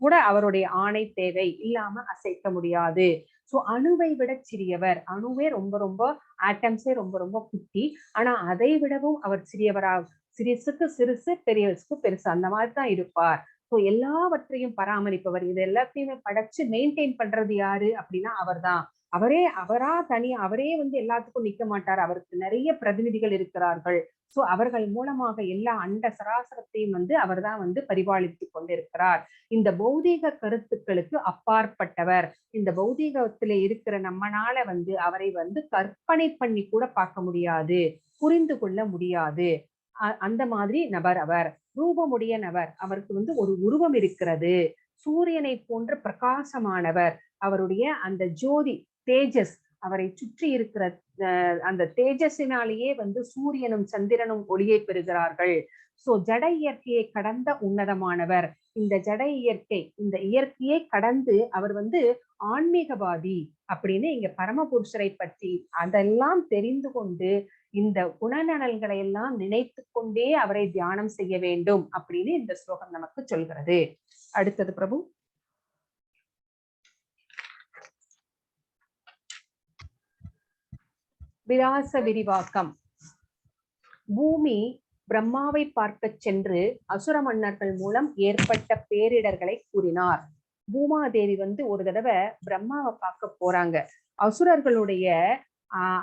கூட அவருடைய ஆணை தேவை, இல்லாம அசைக்க முடியாது. சோ அணுவை விட சிறியவர். அணுவே ரொம்ப ரொம்ப ஆட்டம்ஸே ரொம்ப ரொம்ப குட்டி. ஆனா அதை விடவும் அவர் சிறியவராக, சிறிசுக்கு சிறுசு, பெரியசுக்கு பெருசு, அந்த மாதிரிதான் இருப்பார். சோ எல்லாவற்றையும் பராமரிப்பவர். இது எல்லாத்தையுமே படைச்சு மெயின்டைன் பண்றது யாரு அப்படின்னா அவர்தான். அவரா தனியா அவரே வந்து எல்லாத்துக்கும் நிக்க மாட்டார். அவருக்கு நிறைய பிரதிநிதிகள் இருக்கிறார்கள். சோ அவர்கள் மூலமாக எல்லா அண்ட சராசரத்தையும் வந்து அவர்தான் வந்து பரிபாலித்து கொண்டிருக்கிறார். இந்த பௌதீக கருத்துக்களுக்கு அப்பாற்பட்டவர். இந்த பௌதீகத்திலே இருக்கிற நம்மனால வந்து அவரை வந்து கற்பனை பண்ணி கூட பார்க்க முடியாது, புரிந்து கொள்ள முடியாது. அந்த மாதிரி நபர் அவர். ரூபமுடைய நபர். அவருக்கு வந்து ஒரு உருவம் இருக்கிறது. சூரியனை போன்ற பிரகாசமானவர். அவருடைய அந்த ஜோதி, தேஜஸ், அவரை சுற்றி இருக்கிற அந்த தேஜஸினாலேயே வந்து சூரியனும் சந்திரனும் ஒளியை பெறுகிறார்கள். சோ ஜட இயற்கையை கடந்த உன்னதமானவர். இந்த ஜட இயற்கை, இந்த இயற்கையை கடந்து அவர் வந்து ஆன்மீகவாதி அப்படின்னு இங்க பரமபுருஷரை பற்றி அதெல்லாம் தெரிந்து கொண்டு இந்த குணநலன்களை எல்லாம் நினைத்து கொண்டே அவரை தியானம் செய்ய வேண்டும் அப்படின்னு இந்த ஸ்லோகம் நமக்கு சொல்கிறது. அடுத்தது பிரபு. விலாச விரிவாக்கம். பூமி பிரம்மாவை பார்க்க சென்று அசுர மன்னர்கள் மூலம் ஏற்பட்ட பேரிடர்களை கூறினார். பூமாதேவி வந்து ஒரு தடவை பிரம்மாவை பார்க்க போறாங்க. அசுரர்களுடைய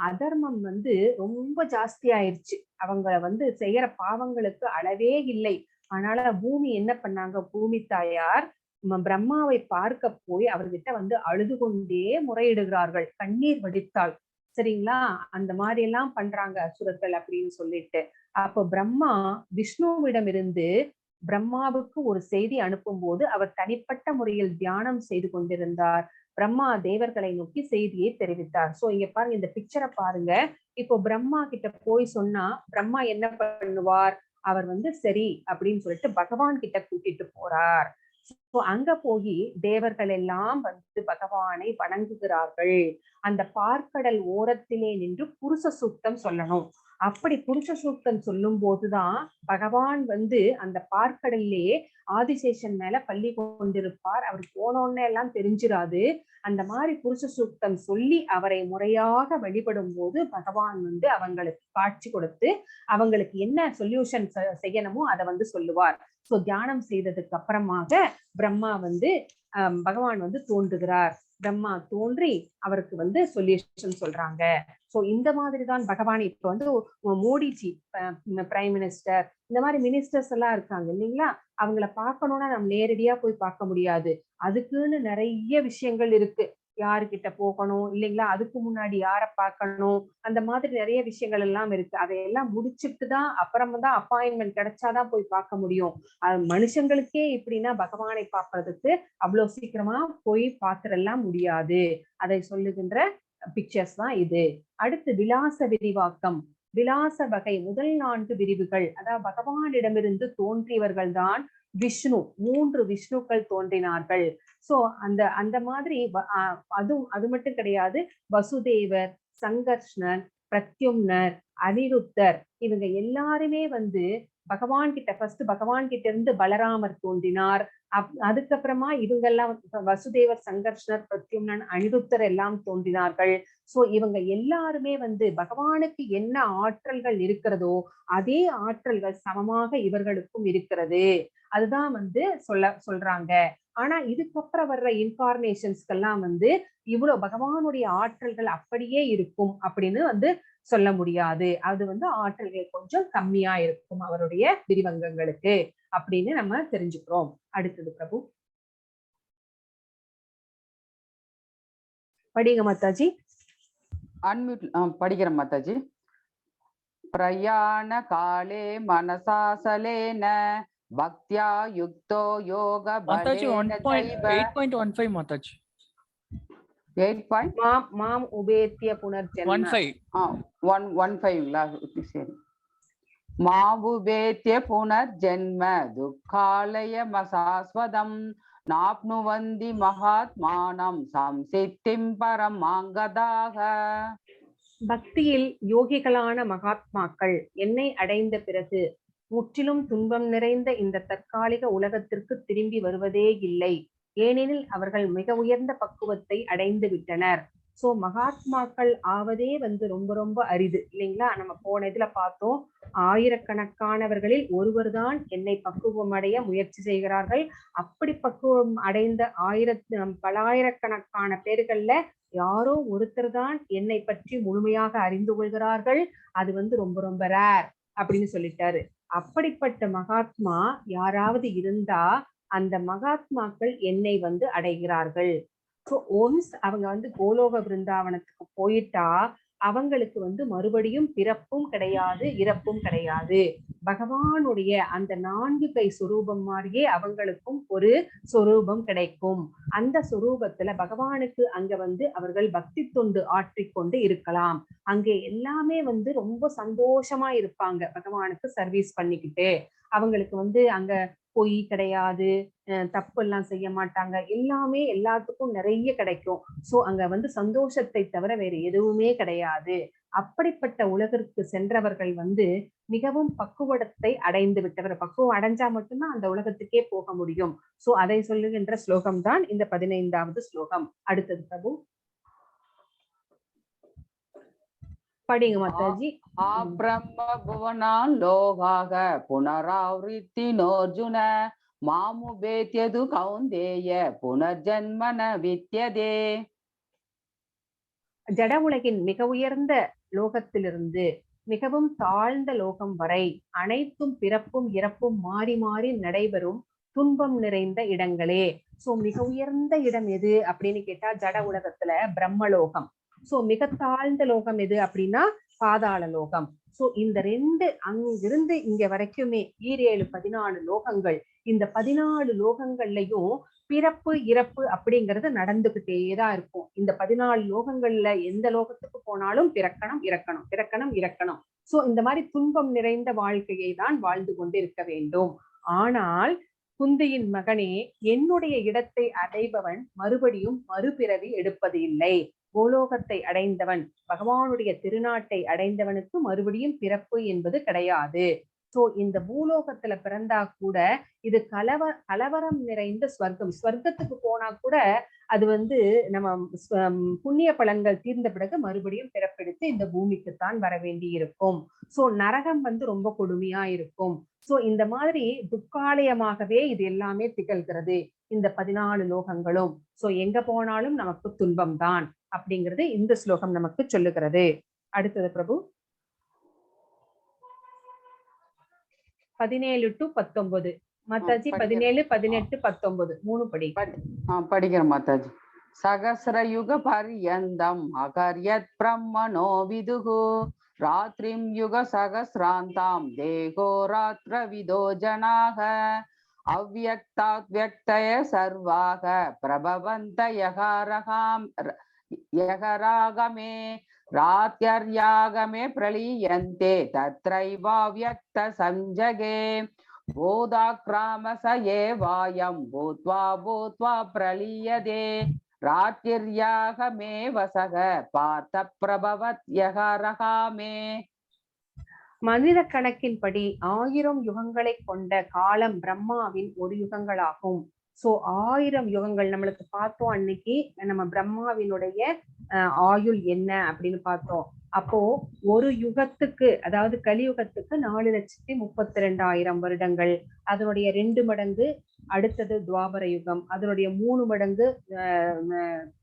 அதர்மம் வந்து ரொம்ப ஜாஸ்தி ஆயிடுச்சு. அவங்க வந்து செய்யற பாவங்களுக்கு அளவே இல்லை. அதனால பூமி என்ன பண்ணாங்க, பூமி தாயார் பிரம்மாவை பார்க்க போய் அவர்கிட்ட வந்து அழுது கொண்டே முறையிடுகிறார்கள். கண்ணீர் வடித்தாள். சரிங்களா, அந்த மாதிரி எல்லாம் பண்றாங்க அசுரர்கள் அப்படின்னு சொல்லிட்டு. அப்போ பிரம்மா விஷ்ணுவிடம் இருந்து பிரம்மாவுக்கு ஒரு செய்தி அனுப்பும் போது அவர் தனிப்பட்ட முறையில் தியானம் செய்து கொண்டிருந்தார். பிரம்மா தேவர்களை நோக்கி செய்தியை தெரிவித்தார். சோ இங்க பாருங்க, இந்த பிக்சரை பாருங்க. இப்போ பிரம்மா கிட்ட போய் சொன்னா பிரம்மா என்ன பண்ணுவார், அவர் வந்து சரி அப்படின்னு சொல்லிட்டு பகவான் கிட்ட கூட்டிட்டு போறார். அங்க போய் தேவர்கள் எல்லாம் வந்து பகவானை வணங்குகிறார்கள். அந்த பார்க்கடல் ஓரத்திலே நின்று புருஷ சூக்தம் சொல்லணும். அப்படி புருஷ சூக்தம் சொல்லும் போதுதான் பகவான் வந்து அந்த பார்க்கடல்லே ஆதிசேஷன் மேல பள்ளி கொண்டிருப்பார். அவர் போனோன்னு எல்லாம் தெரிஞ்சிராது. அந்த மாதிரி புருஷ சூக்தம் சொல்லி அவரை முறையாக வழிபடும் போது பகவான் வந்து அவங்களுக்கு காட்சி கொடுத்து அவங்களுக்கு என்ன சொல்யூஷன் செய்யணுமோ அதை வந்து சொல்லுவார். சோ தியானம் செய்ததுக்கு அப்புறமாக பிரம்மா வந்து பகவான் வந்து தோன்றுகிறார். பிரம்மா தோன்றி அவருக்கு வந்து சொல்யூஷன் சொல்றாங்க. சோ இந்த மாதிரிதான் பகவான் இப்ப வந்து மோடிஜி பிரைம் மினிஸ்டர், இந்த மாதிரி மினிஸ்டர்ஸ் எல்லாம் இருக்காங்க இல்லைங்களா, அவங்கள பார்க்கணும்னா நம்ம நேரடியா போய் பார்க்க முடியாது. அதுக்குன்னு நிறைய விஷயங்கள் இருக்கு. யாருக்கிட்ட போகணும் இல்லைங்களா, அதுக்கு முன்னாடி யாரை பார்க்கணும், அந்த மாதிரி நிறைய விஷயங்கள் எல்லாம் இருக்கு. அதையெல்லாம் முடிச்சுட்டு தான் அப்புறமா தான் அப்பாயின்மெண்ட் கிடைச்சாதான் போய் பார்க்க முடியும். மனுஷங்களுக்கே இப்படின்னா பகவானை பார்ப்பதற்கு அவ்வளவு சீக்கிரமா போய் பார்த்துடலாம் முடியாது. அதை சொல்லுகின்ற பிக்சர்ஸ் தான் இது. அடுத்து விலாச விரிவாக்கம். விலாச வகை முதல் 4 விரிவுகள், அதாவது பகவானிடமிருந்து தோன்றியவர்கள் தான் விஷ்ணு. 3 விஷ்ணுக்கள் தோன்றினார்கள். சோ அந்த மாதிரி அது மட்டும் கிடையாது. வசுதேவர், சங்கர்ஷ்ணர், பிரத்யும்னர், அனிருத்தர், இவங்க எல்லாருமே வந்து பகவான் கிட்ட ஃபர்ஸ்ட் பகவான் கிட்ட இருந்து பலராமர் தோன்றினார். அதுக்கப்புறமா இவங்க எல்லாம் வசுதேவர், சங்கர்ஷ்ணர், பிரத்யும்னன், அனிருத்தர் எல்லாம் தோன்றினார்கள். சோ இவங்க எல்லாருமே வந்து பகவானுக்கு என்ன ஆற்றல்கள் இருக்கிறதோ அதே ஆற்றல்கள் சமமாக இவர்களுக்கும் இருக்கிறது. அதுதான் வந்து சொல்றாங்க. ஆனா இதுக்கப்புறம் வர்ற இன்கார்னேஷன்ஸ்க்கெல்லாம் வந்து இவ்வளவு பகவானுடைய ஆற்றல்கள் அப்படியே இருக்கும் அப்படின்னு வந்து சொல்ல முடியாது. அது வந்து ஆற்றல்கள் கொஞ்சம் கம்மியா இருக்கும் அவருடைய விரிவங்கங்களுக்கு அப்படின்னு நம்ம தெரிஞ்சுக்கிறோம். அடுத்தது பிரபு படிங்க மாதாஜி. அன்மியூட் படிக்கிறேன் மாதாஜி. பிரயாண காலே மனசாசலேன பக்தியா யுக்தோ யோக மாதாஜி பலேன 8.15 மாதாஜி. 8. மாம் உபேத்ய புனர்ஜன்ம 15 சரி. மாவுபேத்ய புனர்ஜன்ம துக்காலயமசாஸ்வதம் நாப்னுவந்தி மகாத்மானம் சம்சித்திம் பரமாங்கதாக. பக்தியில் யோகிகளான மகாத்மாக்கள் என்னை அடைந்த பிறகு முற்றிலும் துன்பம் நிறைந்த இந்த தற்காலிக உலகத்திற்கு திரும்பி வருவதே இல்லை. ஏனெனில் அவர்கள் மிக உயர்ந்த பக்குவத்தை அடைந்து விட்டனர். சோ மகாத்மாக்கள் ஆவதே வந்து ரொம்ப ரொம்ப அரிது இல்லைங்களா. நம்ம போன இதுல பார்த்தோம், ஆயிரக்கணக்கானவர்களில் ஒருவர் தான் என்னை பக்குவம் அடைய முயற்சி செய்கிறார்கள். அப்படி பக்குவம் அடைந்த பலாயிரக்கணக்கான பேர்கள்ல யாரோ ஒருத்தர் தான் என்னை பற்றி முழுமையாக அறிந்து கொள்கிறார்கள். அது வந்து ரொம்ப ரொம்ப ரேர் அப்படின்னு சொல்லிட்டாரு. அப்படிப்பட்ட மகாத்மா யாராவது இருந்தா அந்த மகாத்மாக்கள் என்னை வந்து அடைகிறார்கள். ஸோ ஒன்ஸ் அவங்க வந்து கோலோக பிருந்தாவனத்துக்கு போயிட்டா அவங்களுக்கு வந்து மறுபடியும் பிறப்பும் கிடையாது, இறப்பும் கிடையாது. பகவானுடைய அந்த 4 கை சொரூபம் மாதிரியே அவங்களுக்கும் ஒரு சொரூபம் கிடைக்கும். அந்த சொரூபத்துல பகவானுக்கு அங்க வந்து அவர்கள் பக்தி தொண்டு ஆற்றிக்கொண்டு இருக்கலாம். அங்கே எல்லாமே வந்து ரொம்ப சந்தோஷமா இருப்பாங்க, பகவானுக்கு சர்வீஸ் பண்ணிக்கிட்டு. அவங்களுக்கு வந்து அங்க பொய் கிடையாது, தப்பு எல்லாம் செய்ய மாட்டாங்க, எல்லாமே எல்லாத்துக்கும் நிறைய கிடைக்கும். சோ அங்க வந்து சந்தோஷத்தை தவிர வேற எதுவுமே கிடையாது. அப்படிப்பட்ட உலகிற்கு சென்றவர்கள் வந்து மிகவும் பக்குவத்தை அடைந்து விட்டவர். பக்குவம் அடைஞ்சா மட்டும்தான் அந்த உலகத்துக்கே போக முடியும். சோ அதை சொல்லுகின்ற ஸ்லோகம் தான் இந்த 15வது ஸ்லோகம். அடுத்தது பிரபு படிங்க மாதாஜி. ब्रह्म भुवनान् लोकाः पुनरावृत्तिनोऽर्जुन मामुपेत्यतु कौन्तेय पुनर्जन्म न विद्यते. ஜட உலகின் மிக உயர்ந்த லோகத்திலிருந்து மிகவும் தாழ்ந்த லோகம் வரை அனைத்தும் பிறப்பும் இறப்பும் மாறி மாறி நடைபெறும் துன்பம் நிறைந்த இடங்களே. சோ மிக உயர்ந்த இடம் எது அப்படின்னு கேட்டா ஜட உலகத்துல பிரம்மலோகம். சோ மிக தாழ்ந்த லோகம் எது அப்படின்னா பாதாள லோகம். சோ இந்த 2 அங்கிருந்து இங்க வரைக்குமே 7 14 லோகங்கள். இந்த 14 லோகங்கள்லயும் பிறப்பு இறப்பு அப்படிங்கிறது நடந்துகிட்டேதான் இருக்கும். இந்த 14 லோகங்கள்ல எந்த லோகத்துக்கு போனாலும் பிறக்கணும் இறக்கணும், பிறக்கணும் இறக்கணும். சோ இந்த மாதிரி துன்பம் நிறைந்த வாழ்க்கையை தான் வாழ்ந்து கொண்டு இருக்க வேண்டும். ஆனால் குந்தியின் மகனே, என்னுடைய இடத்தை அடைபவன் மறுபடியும் மறுபிறவி எடுப்பது இல்லை. கோலோகத்தை அடைந்தவன், பகவானுடைய திருநாட்டை அடைந்தவனுக்கு மறுபடியும் பிறப்பு என்பது கிடையாது. சோ இந்த பூலோகத்துல பிறந்தா கூட இது கலவரம் நிறைந்த ஸ்வர்க்கம். ஸ்வர்க்கத்துக்கு போனா கூட அது வந்து நம்ம புண்ணிய பலன்கள் தீர்ந்த பிறகு மறுபடியும் பிறப்பெடுத்து இந்த பூமிக்குத்தான் வர வேண்டி இருக்கும். சோ நரகம் வந்து ரொம்ப கொடுமையா இருக்கும். சோ இந்த மாதிரி துக்காலயமாகவே இது எல்லாமே திகழ்கிறது, இந்த 14 லோகங்களும். சோ எங்க போனாலும் நமக்கு துன்பம் தான் அப்படிங்கிறது இந்த ஸ்லோகம் நமக்கு சொல்லுகிறது. அடுத்தது பிரபு 17 to 19. மாதாஜி 17, 18, 19 3 படி. படிக்கிறேன் மாதாஜி. சகஸ்ரயுக பர்யந்தம் அகர்யத் பிரம்மணோ விதுகு ராத்ரிம் யுக சகஸ்ராந்தாம் தேகோ ராத்ர விதோ ஜனாக அவ்யக்தாத்யக்தய சர்வாக பிரபவந்த யகராகமே ராத்யர்யாகமே பிரளீயந்தே தத்ரைவாவ்யக்த சஞ்சகே போதாக்ராமச ஏவாயம் பூத்வா பூத்வா பிரளீயதே ராத்யர்யாகமே வசக பார்த்த பிரபவத் யகரகாமே. மனித கணக்கின்படி 1000 யுகங்களை கொண்ட காலம் பிரம்மாவின் ஒரு யுகங்களாகும். சோ 1000 யுகங்கள் நம்மளுக்கு பார்த்தோம். அன்னைக்கு நம்ம பிரம்மாவினுடைய ஆயுள் என்ன அப்படின்னு பார்த்தோம். அப்போ ஒரு யுகத்துக்கு, அதாவது கலியுகத்துக்கு 4,32,000 வருடங்கள். அதனுடைய 2 மடங்கு அடுத்தது துவாபர யுகம், அதனுடைய 3 மடங்கு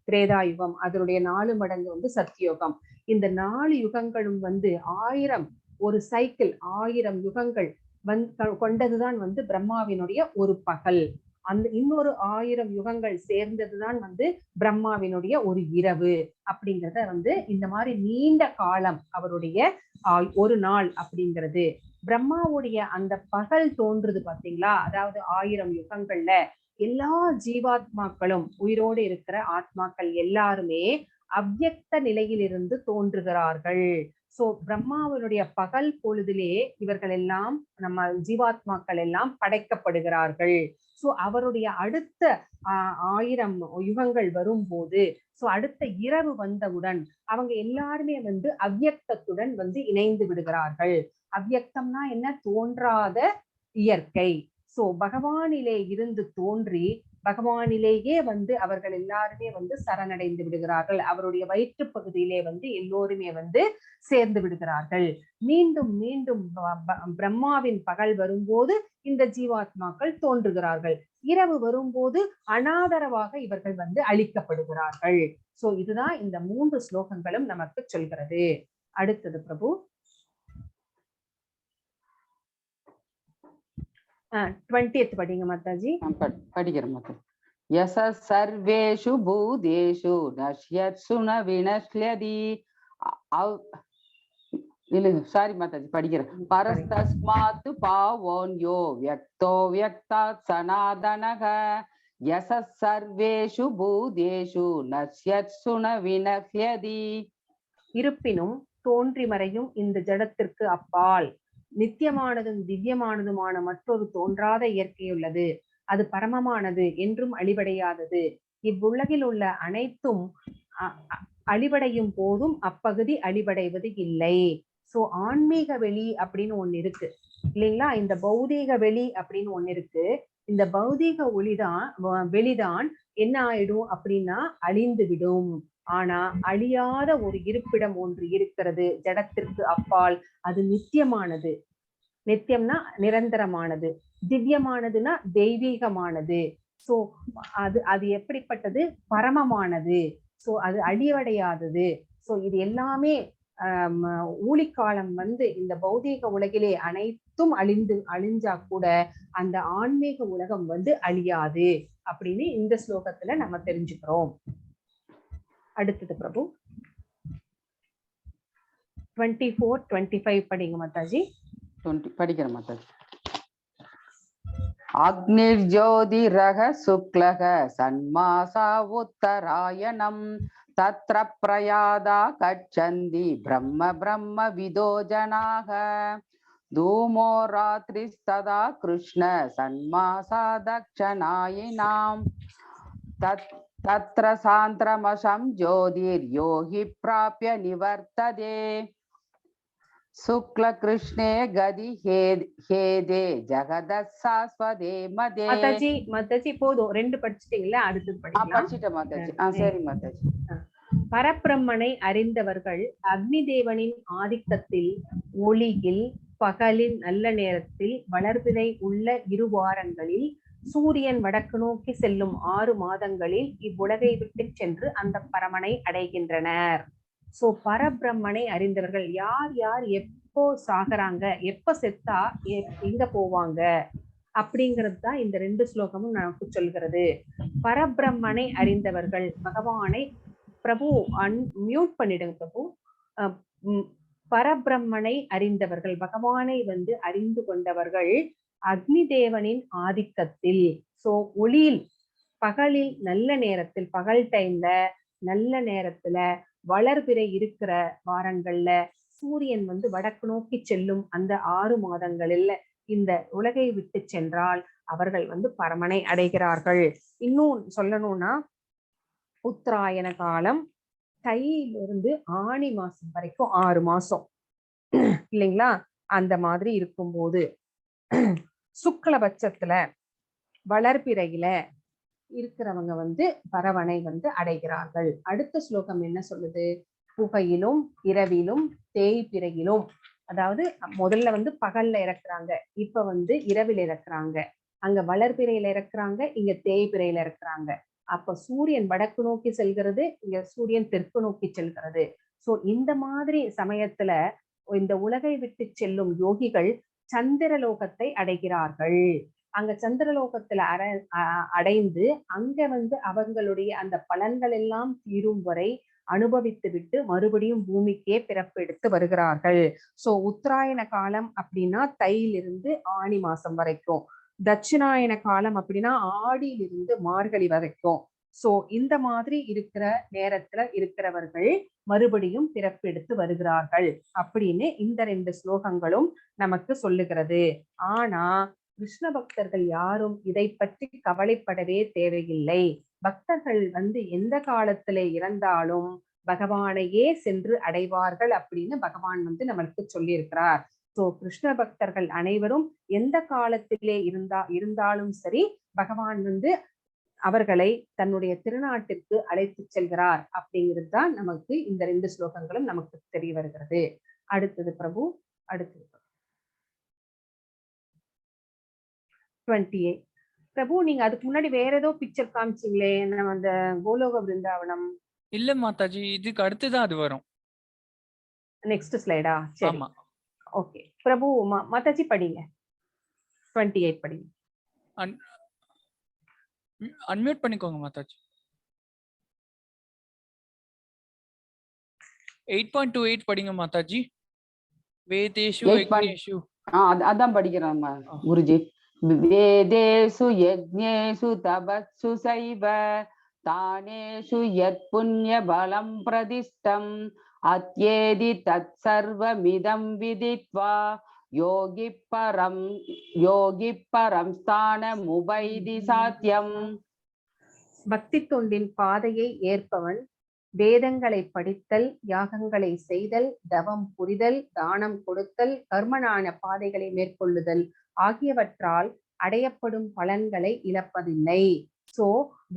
திரேதா யுகம், அதனுடைய 4 மடங்கு வந்து சத்தியுகம். இந்த 4 யுகங்களும் வந்து 1000 ஒரு சைக்கிள் 1000 யுகங்கள் கொண்டதுதான் வந்து பிரம்மாவினுடைய ஒரு பகல். அந்த இன்னொரு 1000 யுகங்கள் சேர்ந்ததுதான் வந்து பிரம்மாவினுடைய ஒரு இரவு. அப்படிங்கிறத வந்து இந்த மாதிரி நீண்ட காலம் அவருடைய ஒரு நாள் அப்படிங்கிறது. பிரம்மாவுடைய அந்த பகல் தோன்றுது பாத்தீங்களா, அதாவது 1000 யுகங்கள்ல எல்லா ஜீவாத்மாக்களும், உயிரோடு இருக்கிற ஆத்மாக்கள் எல்லாருமே அவ்யக்த நிலையிலிருந்து தோன்றுகிறார்கள். சோ பிரம்மாவினுடைய பகல் பொழுதிலே இவர்கள் எல்லாம், நம்ம ஜீவாத்மாக்கள் எல்லாம் படைக்கப்படுகிறார்கள். சோ அவருடைய அடுத்த 1000 யுகங்கள் வரும்போது, சோ அடுத்த இரவு வந்தவுடன் அவங்க எல்லாருமே வந்து அவ்யக்தத்துடன் வந்து இணைந்து விடுகிறார்கள். அவ்யக்தம்னா என்ன? தோன்றாத இயற்கை. சோ பகவானிலே இருந்து தோன்றி பகவானிலேயே வந்து அவர்கள் எல்லாருமே வந்து சரணடைந்து விடுகிறார்கள். அவருடைய வயிற்று பகுதியிலே வந்து எல்லோருமே வந்து சேர்ந்து விடுகிறார்கள். மீண்டும் மீண்டும் பிரம்மாவின் பகல் வரும்போது இந்த ஜீவாத்மாக்கள் தோன்றுகிறார்கள். இரவு வரும்போது அனாதரவாக இவர்கள் வந்து அழிக்கப்படுகிறார்கள். சோ இதுதான் இந்த 3 ஸ்லோகங்களும் நமக்கு சொல்கிறது. அடுத்தது பிரபு 20th படிங்க மாதாஜி. படிக்கிறேன் மாதாஜி. யச சர்வேஷு பூதேஷு நஷ்யத்சு ந வினஷ்யதி சாரி மாதாஜி படிக்கிறேன். பரஸ்தஸ்மாத்து பாவோன்யோ வியக்தோ வியக்தாத் சனாதனக யசஸ் சர்வேஷு பூதேஷு நஸ்யத்சு ந வினஹ்யதி. இருப்பினும் தோன்றி மறையும் இந்த ஜடத்திற்கு அப்பால் நித்தியமானதும் திவ்யமானதுமான மற்றொரு தோன்றாத இயற்கையுள்ளது. அது பரமமானது, என்றும் அழிவடையாதது. இவ்வுலகில் உள்ள அனைத்தும் அழிவடையும் போதும் அப்பகுதி அழிவடைவது இல்லை. சோ ஆன்மீக வெளி அப்படின்னு ஒண்ணு இருக்கு இல்லைங்களா, இந்த பௌதீக வெளி அப்படின்னு ஒண்ணு இருக்கு. இந்த பௌதீக வெளிதான் என்ன ஆயிடும் அப்படின்னா அழிந்து விடும். ஆனா அழியாத ஒரு இருப்பிடம் ஒன்று இருக்கிறது ஜடத்திற்கு அப்பால். அது நித்தியமானது. நித்தியம்னா நிரந்தரமானது, திவ்யமானதுன்னா தெய்வீகமானது. சோ அது எப்படிப்பட்டது? பரமமானது. சோ அது அழிவடையாதது. சோ இது எல்லாமே ஊழிக்காலம் இந்த பௌதீக உலகிலே அனைத்தும் அழிஞ்சா கூட அந்த ஆன்மீக உலகம் அழியாது அப்படின்னு இந்த ஸ்லோகத்துல நம்ம தெரிஞ்சுக்கிறோம். அடுத்தது பிரபு 24-25 படிங்க மாதாஜி. படிக்கிறேன் மாதாஜி. அக்னிர் ஜோதிரக சுக்லக சன்மாசா உத்தராயணம் தத்ர பிரயாதா கச்சந்தி பிரம்ம பிரம்ம விதோ ஜனாக தூமோ ராத்ரிஸ்ததா கிருஷ்ண சன்மாசா தக்ஷணாயினாம் தத்ர சாந்திரமசம் ஜோதிர் யோகி பிராப்ய நிவர்த்ததே சுக்ல கிருஷ்ணே கதி ஹேதே ஜகதசாஸ்வதே மதே. மாதாஜி போதும், 2 படிச்சிட்டீங்களா? அடுத்து படிச்சிட்டேன் மாதாஜி. சரி மாதாஜி. பரபிரம்மனை அறிந்தவர்கள் அக்னி தேவனின் ஆதிக்கத்தில் ஒளியில் பகலின் நல்ல நேரத்தில் வளர்பிறை உள்ள 2 வாரங்களில் சூரியன் வடக்கு நோக்கி செல்லும் 6 மாதங்களில் இவ்வுலகை விட்டு சென்று அந்த பரமனை அடைகின்றனர். சோ பரபிரம்மனை அறிந்தவர்கள் யார் யார் எப்போ சாகுறாங்க, எப்ப செத்தா எங்க போவாங்க அப்படிங்கிறது தான் இந்த 2 ஸ்லோகமும் நமக்கு சொல்கிறது. பரபிரம்மனை அறிந்தவர்கள் பகவானை பிரபு மியூட் பண்ணிடுங்க பிரபு. பரபிரம்மனை அறிந்தவர்கள் பகவானை அறிந்து கொண்டவர்கள் அக்னி தேவனின் ஆதிக்கத்தில், சோ ஒளியில் பகலில் நல்ல நேரத்தில், பகல் டைம்ல நல்ல நேரத்துல வளர்பிறை இருக்கிற வாரங்கள்ல சூரியன் வடக்கு நோக்கி செல்லும் அந்த 6 மாதங்களில் இந்த உலகை விட்டு சென்றால் அவர்கள் பரமனை அடைகிறார்கள். இன்னும் சொல்லணும்னா உத்தராயண காலம் தையிலிருந்து ஆணி மாசம் வரைக்கும் 6 மாசம் இல்லைங்களா? அந்த மாதிரி இருக்கும்போது சுக்லபட்சத்துல வளர்பிறையில இருக்கிறவங்க பரவனை அடைகிறார்கள். அடுத்த ஸ்லோகம் என்ன சொல்லுது? புகையிலும் இரவிலும் தேய்பிறையிலும், அதாவது முதல்ல பகல்ல இறக்குறாங்க, இப்ப இரவில் இறக்குறாங்க. அங்க வளர்பிறையில இறக்குறாங்க, இங்க தேய்பிறையில இறக்குறாங்க. அப்ப சூரியன் வடக்கு நோக்கி செல்கிறது, இங்க சூரியன் தெற்கு நோக்கி செல்கிறது. சோ இந்த மாதிரி சமயத்துல இந்த உலகை விட்டு செல்லும் யோகிகள் சந்திரலோகத்தை அடைகிறார்கள். அங்க சந்திரலோகத்துல அடைந்து அங்க அவங்களுடைய அந்த பலன்கள் எல்லாம் தீரும் வரை அனுபவித்து விட்டு மறுபடியும் பூமிக்கே பிறப்பெடுத்து வருகிறார்கள். சோ உத்தராயண காலம் அப்படின்னா தையிலிருந்து ஆணி மாசம் வரைக்கும், தட்சிணாயன காலம் அப்படின்னா ஆடியிலிருந்து மார்கழி வரைக்கும். சோ இந்த மாதிரி இருக்கிற நேரத்துல இருக்கிறவர்கள் மறுபடியும் பிறப்பெடுத்து வருகிறார்கள் அப்படின்னு இந்த 2 ஸ்லோகங்களும் நமக்கு சொல்லுகிறது. ஆனா கிருஷ்ண பக்தர்கள் யாரும் இதை பற்றி கவலைப்படவே தேவையில்லை. பக்தர்கள் எந்த காலத்திலே இறந்தாலும் பகவானையே சென்று அடைவார்கள் அப்படின்னு பகவான் நம்மளுக்கு சொல்லி இருக்கிறார். சோ கிருஷ்ண பக்தர்கள் அனைவரும் எந்த காலத்திலே இருந்தாலும் சரி பகவான் அவர்களை தன்னுடைய திருநாட்டிற்கு அழைத்து செல்கிறார் அப்படிங்கிறது தான் நமக்கு இந்த 2 ஸ்லோகங்களும் நமக்கு தெரிய வருகிறது. அடுத்தது பிரபு, அடுத்தது 28 பிரபு. நீங்க அதுக்கு முன்னாடி வேற ஏதோ பிக்சர் காமிச்சீங்களே, நம்ம அந்த கோலோக பிருந்தாவனம். இல்ல மாதாஜி, இதுக்கு அடுத்துதான் அது வரும். நெக்ஸ்ட் ஸ்லைடா? சரி, ஓகே பிரபு. மாதாஜி படிங்க, 28 படிங்க. அன்மியூட் பண்ணிக்கோங்க மாதாஜி. 8.28 படிங்க மாதாஜி. வேதேஷு 8. யக்ஞேஷு. அதான் படிக்கிறேன் ஆ. குருஜி. வேதேஷு யஜ்ஞேஷு தபஸ்ஸு சைவ தானேஷு யத் புண்ணிய பலம் பிரதிஷ்டம் அத்யேதி தத் சர்வமிதம் விதித்வா யோகி பரம் ஸ்தானம் உபைதி சாத்யம். பக்தி தொண்டின் பாதையை ஏற்பவன் வேதங்களை படித்தல், யாகங்களை செய்தல், தவம் புரிதல், தானம் கொடுத்தல், கர்மனான பாதைகளை மேற்கொள்ளுதல் ஆகியவற்றால் அடையப்படும் பலன்களை இழப்பதில்லை. சோ